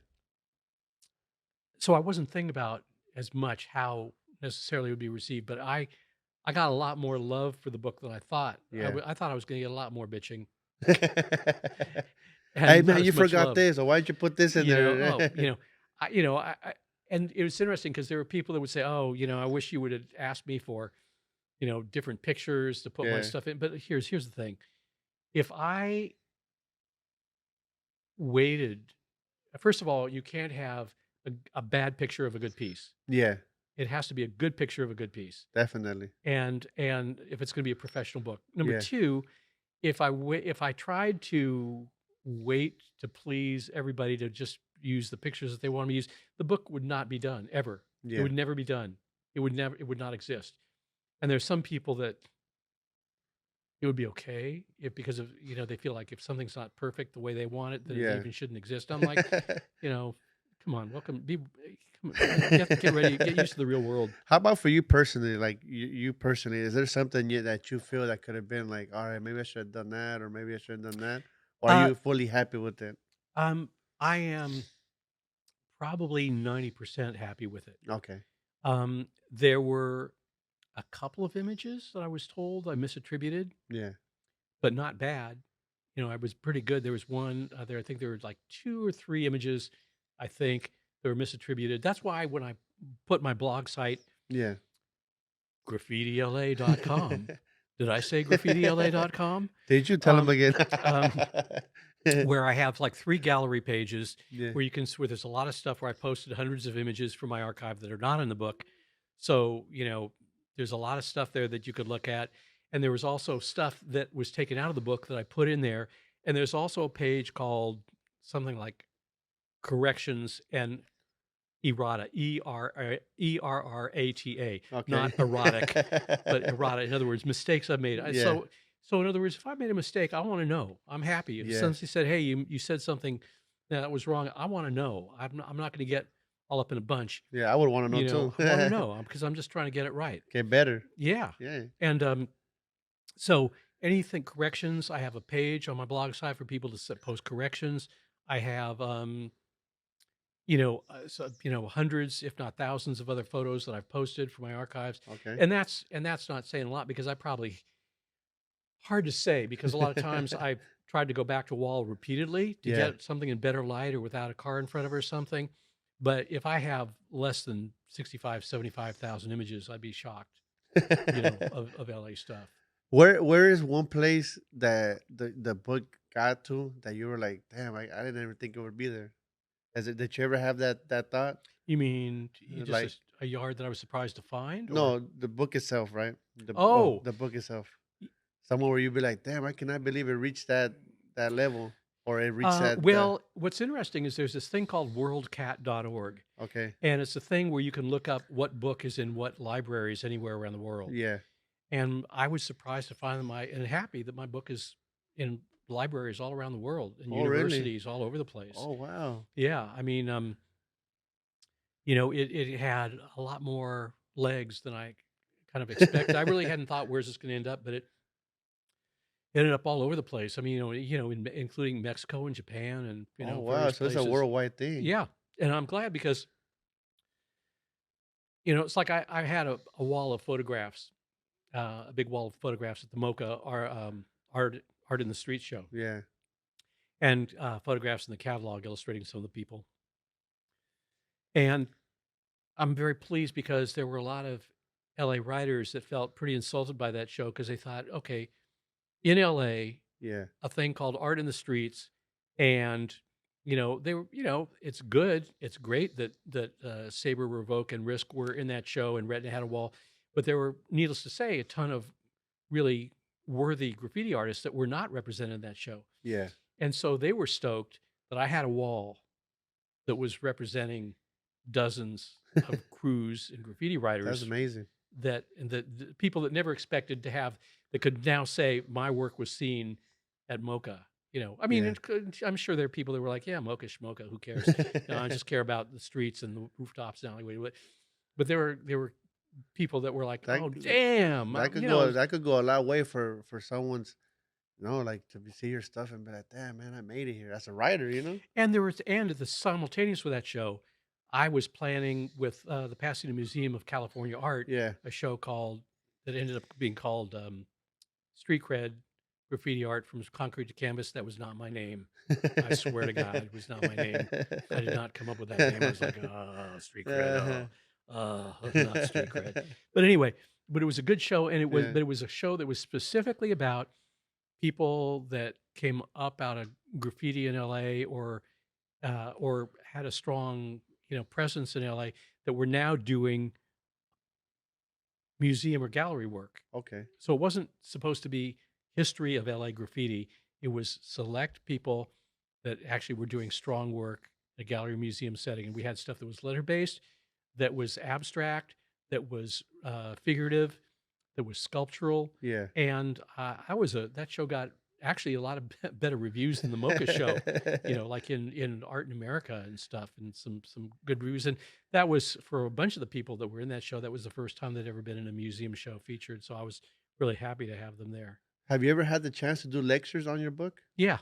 So I wasn't thinking about as much how necessarily it would be received, but I got a lot more love for the book than I thought. yeah. I thought I was going to get a lot more bitching Hey and not man, you as much forgot love. this, or why'd you put this in there? And it was interesting because there were people that would say, "Oh, I wish you would have asked me for, different pictures to put my Yeah, stuff in." But here's the thing: if I waited, first of all, you can't have a bad picture of a good piece. yeah, It has to be a good picture of a good piece. definitely. And if it's going to be a professional book. Number Yeah, two, if I tried to wait to please everybody to just use the pictures that they want me to use, the book would not be done ever. It yeah, would never be done. It would not exist. And there's some people that it would be okay if, because of, they feel like if something's not perfect the way they want it, then it yeah. even shouldn't exist. I'm like, come on, come on, you have to get ready, get used to the real world. How about for you personally? Like you personally, is there something that you feel that could have been like, all right, maybe I should have done that, or maybe I should have done that, or are Uh, you fully happy with it? I am probably 90% happy with it. Okay. There were a couple of images that I was told I misattributed, Yeah. but not bad. I was pretty good. There was one there. I think there were like 2 or 3 images, I think, that were misattributed. That's why when I put my blog site, Yeah. graffitiLA.com, Did I say graffitiLA.com? Did you tell him Um, again? um, where I have like 3 gallery pages Yeah. where you can where there's a lot of stuff where I posted hundreds of images from my archive that are not in the book. So, there's a lot of stuff there that you could look at. And there was also stuff that was taken out of the book that I put in there. And there's also a page called something like corrections and errata, ERRATA, Okay. not erotic, but errata. In other words, mistakes I've made. Yeah. So in other words, if I made a mistake, I want to know. I'm happy. If Yeah. somebody said, "Hey, you said something that was wrong," I want to know. I'm not going to get all up in a bunch. Yeah, I would wanna know too. I want to know because I'm just trying to get it right. Get better. Yeah, Yeah. and so anything corrections, I have a page on my blog site for people to post corrections. I have hundreds, if not thousands of other photos that I've posted from my archives. Okay. And that's not saying a lot because I probably hard to say because a lot of times I've tried to go back to a wall repeatedly to Yeah. get something in better light or without a car in front of it or something. But if I have less than 65, 75,000 images, I'd be shocked, of LA stuff. Where is one place that the book got to that you were like, "Damn, I didn't ever think it would be there." Has it did you ever have that thought? You mean just Like a yard that I was surprised to find or? no, the book itself, right? Oh, The book itself. Somewhere where you'd be like, "Damn, I cannot believe it reached that level or it reached that." well, what's interesting is there's this thing called worldcat.org, Okay. and it's a thing where you can look up what book is in what libraries anywhere around the world. Yeah. And I was surprised to find and happy that my book is in libraries all around the world and Oh, really? universities all over the place. Oh, wow. Yeah, I mean, it had a lot more legs than I kind of expected. I really hadn't thought where's this going to end up, but it ended up all over the place. I mean, including Mexico and Japan and Oh, wow. various So it's a places. worldwide thing. Yeah, and I'm glad because it's like I had a wall of photographs, a big wall of photographs at the MoCA art in the street show, Yeah. and photographs in the catalog illustrating some of the people. And I'm very pleased because there were a lot of LA writers that felt pretty insulted by that show because they thought, okay, in LA, Yeah. a thing called art in the streets, and they were, it's good, it's great that Saber, Revoke, and Risk were in that show, and Retina had a wall, but there were, needless to say, a ton of really worthy graffiti artists that were not represented in that show, Yeah. and so they were stoked that I had a wall that was representing dozens of crews and graffiti That's writers amazing. and the people that never expected to have that could now say my work was seen at MoCA. I mean, Yeah. I'm sure there are people that were like, yeah, MoCA, schmoka, who cares? I just care about the streets and the rooftops and alleyway. But there were people that were like, That oh damn, that could go a lot way for someone's like to see your stuff and be like, "Damn, man, I made it here." As a writer, you know? and at the simultaneous with that show, I was planning with the Pasadena Museum of California Art Yeah. a show that ended up being called Street Cred Graffiti Art from Concrete to Canvas. That was not my name. I swear to God, it was not my name. I did not come up with that name. I was like, oh, Street Cred. Uh-huh. Not Street Cred. But anyway, but it was a good show, and Yeah. it was a show that was specifically about people that came up out of graffiti in LA or had a strong presence in LA that were now doing museum or gallery work. Okay. So it wasn't supposed to be history of LA graffiti. It was select people that actually were doing strong work in a gallery museum setting. And we had stuff that was letter based, that was abstract, that was figurative, that was sculptural. Yeah. And that show got actually a lot of better reviews than the MoCA show, like in Art in America and stuff, and some good reviews. And that was for a bunch of the people that were in that show. That was the first time they'd ever been in a museum show featured. So I was really happy to have them there. Have you ever had the chance to do lectures on your book? Yeah.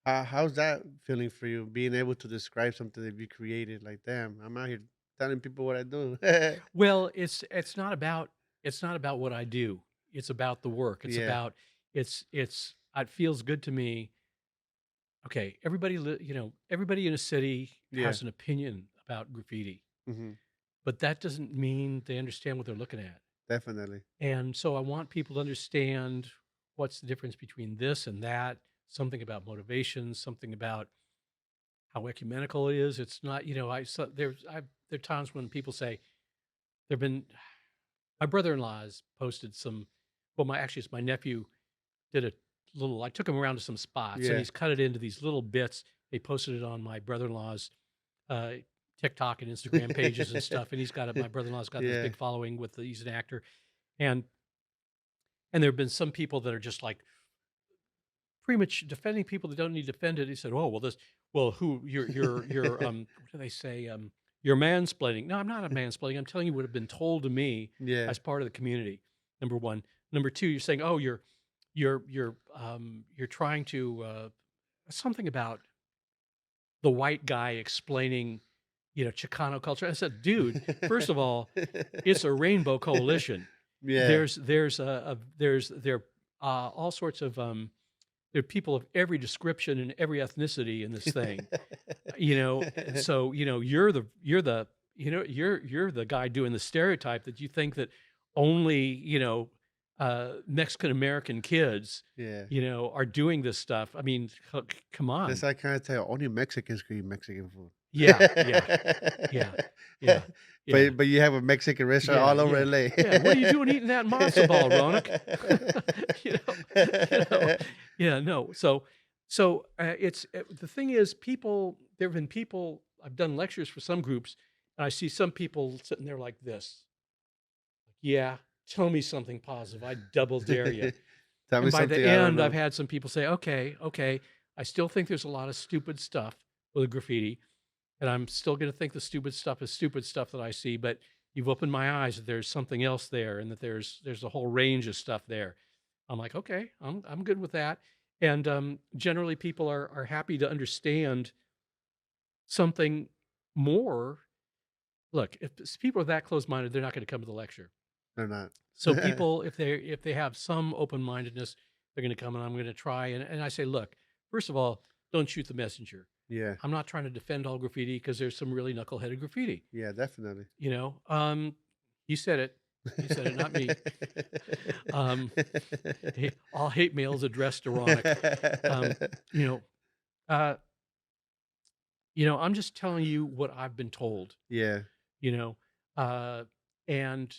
How's that feeling for you? Being able to describe something that you created, like, damn, I'm out here telling people what I do. Well, it's not about what I do. It's about the work. It's Yeah. about it feels good to me. Okay, everybody in a city Yeah. has an opinion about graffiti, Hmm. but that doesn't mean they understand what they're looking at. Definitely. And so I want people to understand what's the difference between this and that, something about motivation, something about how ecumenical it is. It's not, there are times when people say there've been my brother-in-law has posted some well my actually it's my nephew did a little I took him around to some spots and Yeah. he's cut it into these little bits. They posted it on my brother-in-law's uh TikTok and Instagram pages and stuff. And my brother-in-law's got this Yeah. big following he's an actor. And and there have been some people that are just like pretty much defending people that don't need defended. He said, "Oh, well, who you're what do they say? You're mansplaining." No, I'm not a mansplaining. I'm telling you what had been told to me Yeah. as part of the community. Number one. Number two, you're saying, "Oh, you're trying to something about the white guy explaining, Chicano culture." I said, "Dude, first of all, it's a rainbow coalition. Yeah. There are all sorts of there are people of every description and every ethnicity in this thing, and so you're the guy doing the stereotype that you think that only Mexican American kids Yeah. are doing this stuff. I mean, come That's on. I kinda tell only Mexicans can eat Mexican food. Yeah, yeah, yeah, yeah, yeah. But you have a Mexican restaurant Yeah, all over yeah, LA. yeah. What are you doing eating that matzo ball, Ronek? you know, you know. Yeah, no. It's the thing is, people. There have been people. I've done lectures for some groups, and I see some people sitting there like this. Yeah, tell me something positive. I double dare you. Tell me And by the something I don't end, I've know. had some people say, "Okay, okay, I still think there's a lot of stupid stuff with graffiti, and I'm still going to think the stupid stuff is stupid stuff that I see, but you've opened my eyes that there's something else there and that there's a whole range of stuff there." I'm like, "Okay, I'm good with that." And generally people are happy to understand something more. Look, if people are that close-minded, they're not going to come to the lecture. They're not. So people, if they have some open-mindedness, they're going to come and I'm going to try. And I say, look, first of all, don't shoot the messenger. Yeah. I'm not trying to defend all graffiti because there's some really knuckleheaded graffiti. Yeah, definitely. You know, you said it. You said it, not me. Um, all hate mails addressed to Ronek. Um, you know, uh, I'm just telling you what I've been told. Yeah. You know, uh, and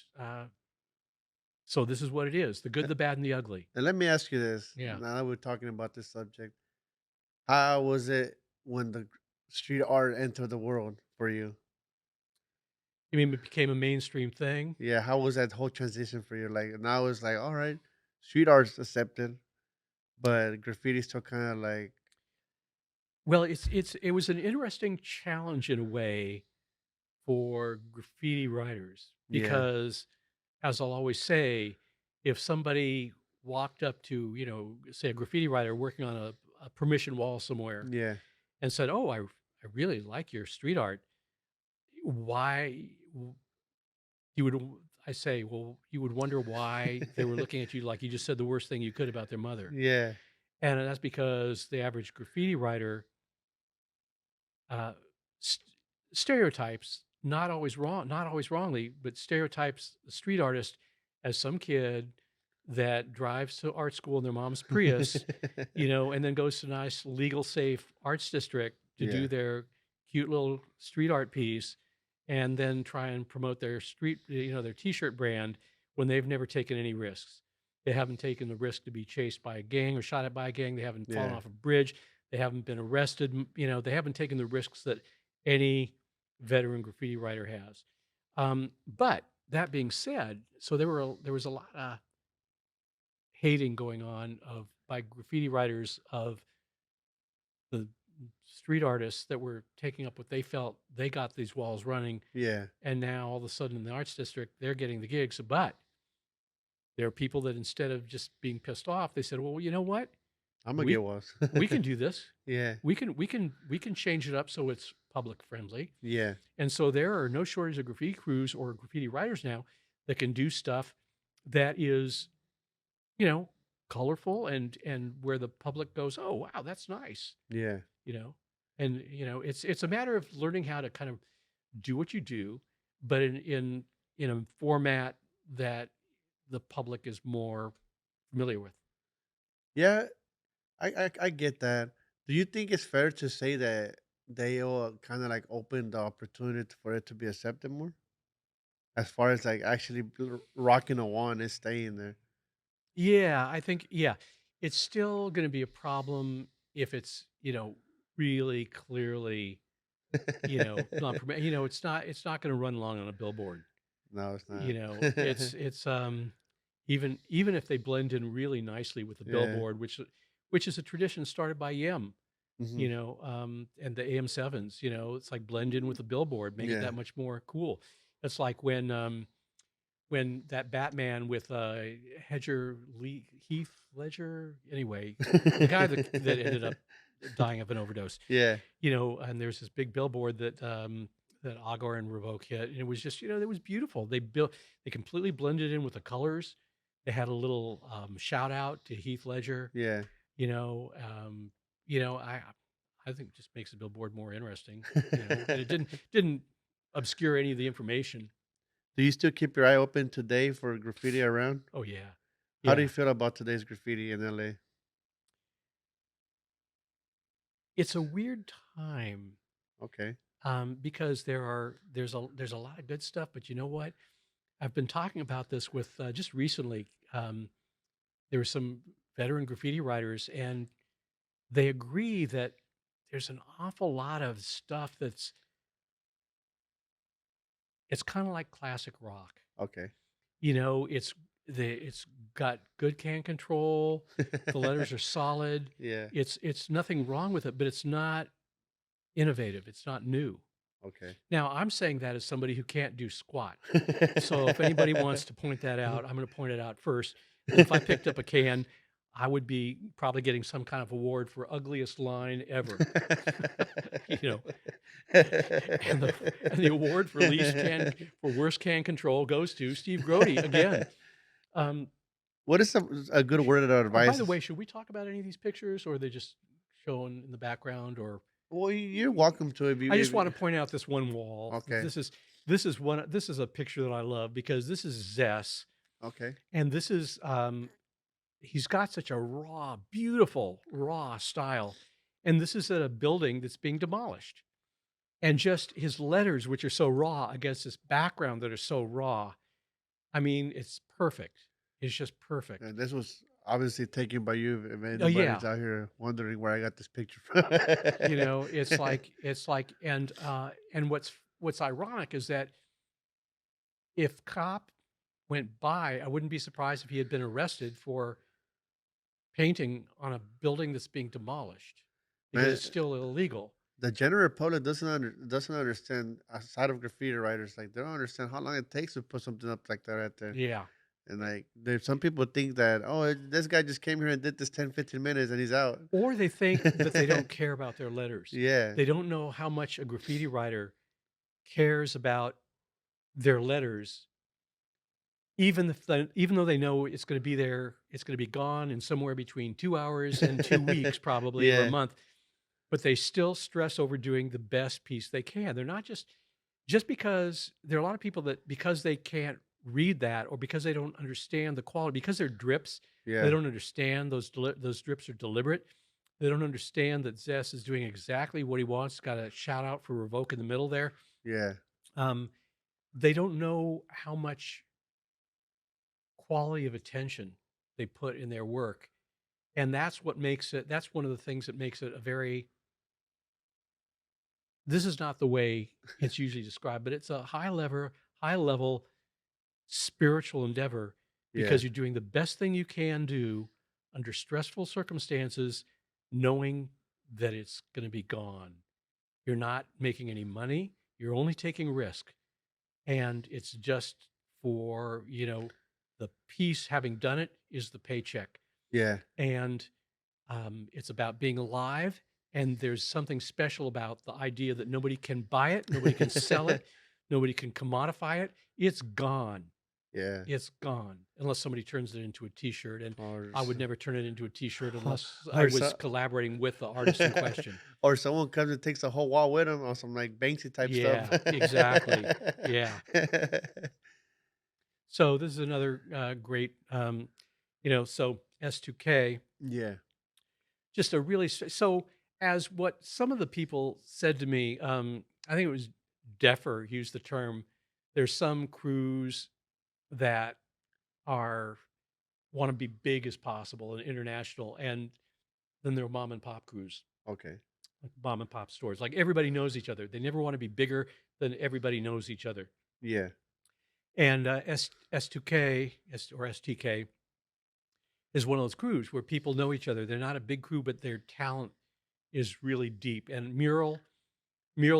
so this is what it is: the good, the bad, and the ugly. And let me ask you this. Yeah. Now that we're talking about this subject, how was it when the street art entered the world for you? You mean it became a mainstream thing? Yeah, how was that whole transition for you? Like now it's like, all right, street art's accepted, but graffiti still kind of like, Well, it was an interesting challenge in a way for graffiti writers yeah, because, as I'll always say, if somebody walked up to, say a graffiti writer working on a permission wall somewhere yeah, and said, "Oh, I really like your street art. Why?" You would, I say, well, you would wonder why they were looking at you like you just said the worst thing you could about their mother. yeah, And that's because the average graffiti writer uh, st- stereotypes, not always wrong, not always wrongly, but stereotypes the street artist as some kid that drives to art school in their mom's Prius, and then goes to a nice legal safe arts district to yeah, do their cute little street art piece and then try and promote their their t-shirt brand when they've never taken any risks. They haven't taken the risk to be chased by a gang or shot at by a gang. They haven't fallen yeah, off a bridge. They haven't been arrested. They haven't taken the risks that any veteran graffiti writer has. But that being said, so there was a lot of hating going on by graffiti writers of the street artists that were taking up what they felt they got these walls running, yeah. and now all of a sudden in the arts district they're getting the gigs. But there are people that instead of just being pissed off, they said, "Well, you know what? I'm gonna get We was. we can do this. Yeah, We can change it up so it's public friendly." yeah, And so there are no shortage of graffiti crews or graffiti writers now that can do stuff that is, you know, colorful and where the public goes, "Oh, wow, that's nice." yeah, You know, and it's a matter of learning how to kind of do what you do, but in a format that the public is more familiar with. Yeah, I get that. Do you think it's fair to say that they all kind of like open the opportunity for it to be accepted more? As far as like actually rocking a wand and staying there. Yeah, I think yeah, it's still gonna be a problem if it's, really clearly, not permi it's not gonna run long on a billboard. No, it's not. It's even if they blend in really nicely with the Yeah. billboard, which is a tradition started by Yem, Hmm. and the AM7s, it's like blend in with the billboard, make it Yeah. that much more cool. It's like when that Batman with, Heath Ledger, anyway, the guy that ended up dying of an overdose, Yeah. and there's this big billboard that Agor and Revoke hit, and it was just, it was beautiful. They completely blended in with the colors. They had a little, shout out to Heath Ledger, Yeah. you know, um, I think it just makes the billboard more interesting, and it didn't obscure any of the information. Do you still keep your eye open today for graffiti around? Oh, yeah. How do you Yeah. feel about today's graffiti in LA? It's a weird time, Okay. because there's a lot of good stuff, but you know what? I've been talking about this with, just recently, there were some veteran graffiti writers, and they agree that there's an awful lot of stuff it's kinda like classic rock. Okay. It's it's got good can control, the letters are solid, Yeah. it's nothing wrong with it, but it's not innovative, it's not new. Okay. Now, I'm saying that as somebody who can't do squat. So if anybody wants to point that out, I'm gonna point it out first, that if I picked up a can, I would be probably getting some kind of award for ugliest line ever. You know, and the award for worst can control goes to Steve Grody again. Um, What is a good word of by advice? the way, should we talk about any of these pictures, or are they just shown in the background, or Well, you're welcome to if you I just if wanna you point out this one wall. okay. This is a picture that I love because this is Zess, Okay. and this is, he's got such a raw, beautiful, raw style, and this is at a building that's being demolished, and just his letters, which are so raw against this background that are so raw, I mean, it's perfect. It's just perfect. And this was obviously taken by you if Oh, anybody's yeah. out here wondering where I got this picture from. It's like and what's ironic is that if cop went by, I wouldn't be surprised if he had been arrested for painting on a building that's being demolished because Man, it's still illegal. the general public doesn't understand outside of graffiti writers, like they don't understand how long it takes to put something up like that right there. Yeah. And like there's some people think that, oh, this guy just came here and did this 10, 15 minutes and he's out. Or they think that they don't care about their letters. Yeah. They don't know how much a graffiti writer cares about their letters, even though they know it's going to be there, it's going to be gone in somewhere between 2 hours and 2 weeks, probably, or a Yeah. month. But they still stress over doing the best piece they can. They're not just because there are a lot of people that because they can't read that or because they don't understand the quality, because they're drips, they Yeah. don't understand those drips are deliberate. They don't understand that Zess is doing exactly what he wants. Got a shout out for Revoke in the middle there. Yeah. Um, they don't know how much quality of attention they put in their work. And that's one of the things that makes it a very this is not the way it's usually described, but it's a high level spiritual endeavor Yeah. because you're doing the best thing you can do under stressful circumstances, knowing that it's going to be gone. You're not making any money. You're only taking risk. And it's just for, the piece, having done it is the paycheck. Yeah. And it's about being alive. And there's something special about the idea that nobody can buy it, nobody can sell it, nobody can commodify it. It's gone. Yeah. It's gone unless somebody turns it into a T-shirt. And Or I would never turn it into a T-shirt unless I or was so collaborating with the artist in question. or someone comes and takes the whole wall with them on some like Banksy type stuff. Yeah, exactly. Yeah. So this is another great, so S2K, Yeah. just a really, so as what some of the people said to me, I think it was Deffer used the term, there's some crews that are want to be big as possible and international, and then there are mom and pop crews, Okay. like mom and pop stores. Like everybody knows each other. They never want to be bigger than everybody knows each other. Yeah. And S2K or STK is one of those crews where people know each other. They're not a big crew, but their talent is really deep. And Mural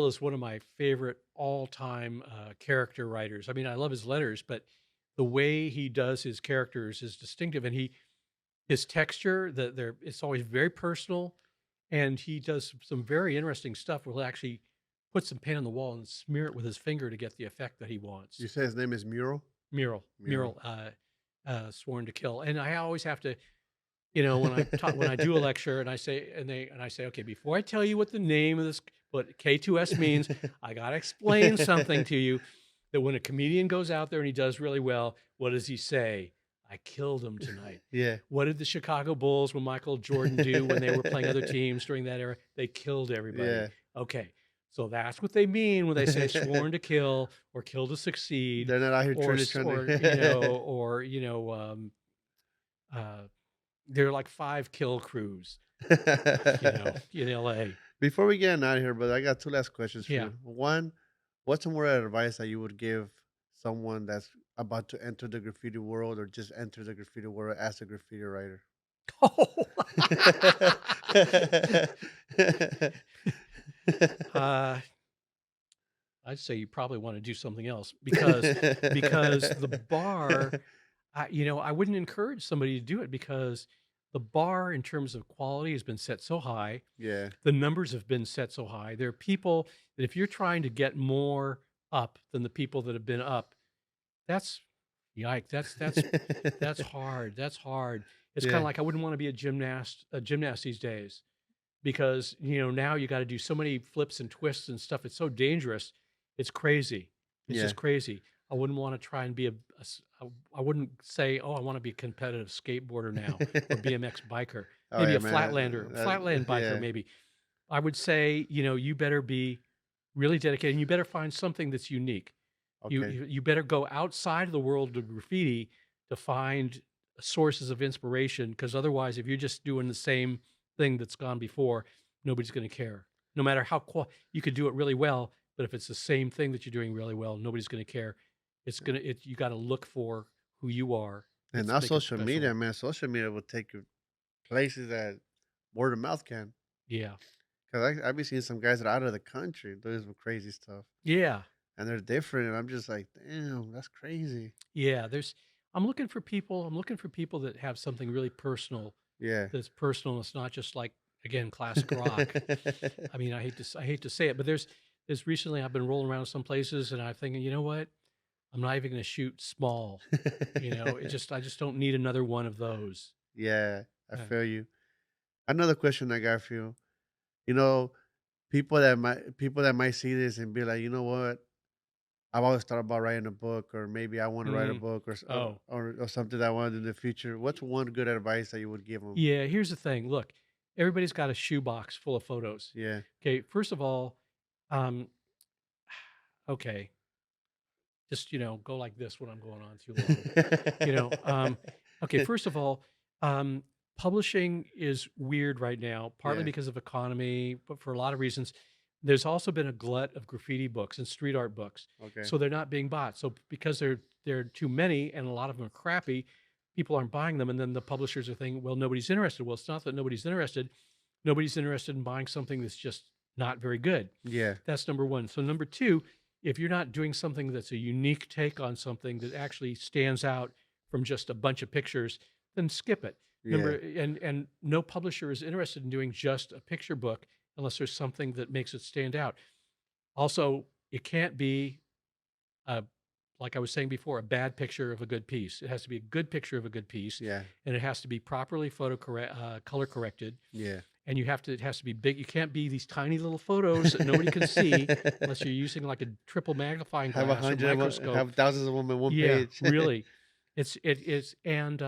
is one of my favorite all-time character writers. I mean, I love his letters, but the way he does his characters is distinctive, and his texture, it's always very personal, and he does some very interesting stuff where he'll actually put some paint on the wall and smear it with his finger to get the effect that he wants. You say his name is Mural? Mural. Mural, Sworn to Kill, and I always have to, when I do a lecture and I say, okay, before I tell you what the name of this, what K2S means, I gotta explain something to you. That when a comedian goes out there and he does really well, what does he say? I killed him tonight. Yeah. What did the Chicago Bulls when Michael Jordan do when they were playing other teams during that era? They killed everybody. Yeah. Okay. So that's what they mean when they say sworn to kill or kill to succeed They're not out here or, trying or there are like 5 kill crews, in LA. Before we get out of here, brother, I got two last questions for Yeah. you. One, what's some word of advice that you would give someone that's about to enter the graffiti world or just enter the graffiti world as a graffiti writer? Oh. uh, I'd say you probably want to do something else because the bar, I wouldn't encourage somebody to do it because the bar in terms of quality has been set so high. Yeah. The numbers have been set so high. There are people that if you're trying to get more up than the people that have been up, that's yike. That's hard. That's hard. It's kind of Yeah. like I wouldn't want to be a gymnast these days because now you got to do so many flips and twists and stuff. It's so dangerous. It's crazy. It's Yeah. just crazy. I wouldn't want to try and be I wouldn't say, oh, I want to be a competitive skateboarder now or BMX biker, Oh maybe yeah, a man. flatland biker, Yeah. maybe. I would say, you better be really dedicated and you better find something that's unique. You, Okay. you you better go outside of the world of graffiti to find sources of inspiration because otherwise, if you're just doing the same thing that's gone before, nobody's going to care. No matter how you could do it really well, but if it's the same thing that you're doing really well, nobody's going to care. You got to look for who you are. And It's now make it social media, special. man. Social media will take you places that word of mouth can. Yeah, Cause I've been seeing some guys that are out of the country doing some crazy stuff, yeah, and they're different, and I'm just like, damn, that's crazy. yeah. I'm looking for people. I'm looking for people that have something really personal. Yeah. That's personal. It's not just like again classic rock. I mean, I hate to say it, but there's recently I've been rolling around some places and I'm thinking, you know what? I'm not even going to shoot small. I just don't need another one of those. Yeah, I Uh, feel you. Another question I got for you. You know, people that might see this and be like, you know what? I've always thought about writing a book, or maybe I want to write a mm, book, oh, or something that I want to do in the future. What's one good advice that you would give them? yeah. Here's the thing. Look, everybody's got a shoebox full of photos. Yeah. Okay. First of all, um, okay, just go like this when I'm going on too long. You know, um, okay. First of all, um, publishing is weird right now, partly Yeah. because of economy, but for a lot of reasons. There's also been a glut of graffiti books and street art books, Okay. so they're not being bought. So because there are too many and a lot of them are crappy, people aren't buying them, and then the publishers are thinking, well, nobody's interested. Well, it's not that nobody's interested. Nobody's interested in buying something that's just not very good. Yeah. That's number one. So number two, if you're not doing something that's a unique take on something that actually stands out from just a bunch of pictures, then skip it. Number Yeah. and no publisher is interested in doing just a picture book unless there's something that makes it stand out. Also, it can't be a like I was saying before, a bad picture of a good piece. It has to be a good picture of a good piece, Yeah. and it has to be properly color corrected, Yeah. and it has to be big. You can't be these tiny little photos that nobody can see unless you're using like a triple magnifying Have a glass or hundred, microscope. have thousands of them in one Yeah, page. really. It is, and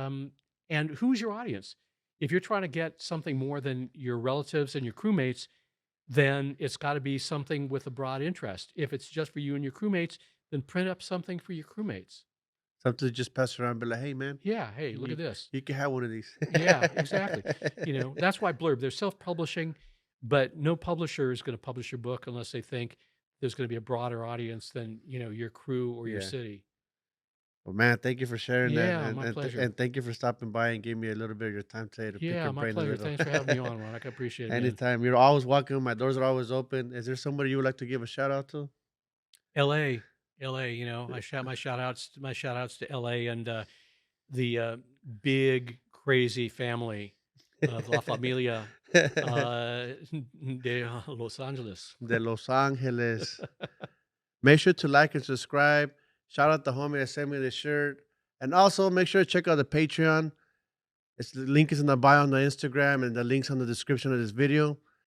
who's your audience? If you're trying to get something more than your relatives and your crewmates, then it's got to be something with a broad interest. If it's just for you and your crewmates, then print up something for your crewmates. Something to just pass around and be like, hey, man, Yeah, hey, look you, at this. you can have one of these. Yeah, exactly. That's why Blurb, they're self-publishing, but no publisher is going to publish your book unless they think there's going to be a broader audience than, your crew or your Yeah. city. Well, man, thank you for sharing that, Yeah, my pleasure. and thank you for stopping by and giving me a little bit of your time today to pick Yeah, your my brain a pleasure. little. Thanks for having me on, Ronek. I appreciate it, man. Anytime, you're always welcome. My doors are always open. Is there somebody you would like to give a shout out to? LA, LA, my shout outs to LA and the big crazy family of La Familia de Los Angeles. De Los Angeles. Make sure to like and subscribe. Shout out the homie that sent me this shirt. And also make sure to check out the Patreon. The link is in the bio on the Instagram and the link's on the description of this video.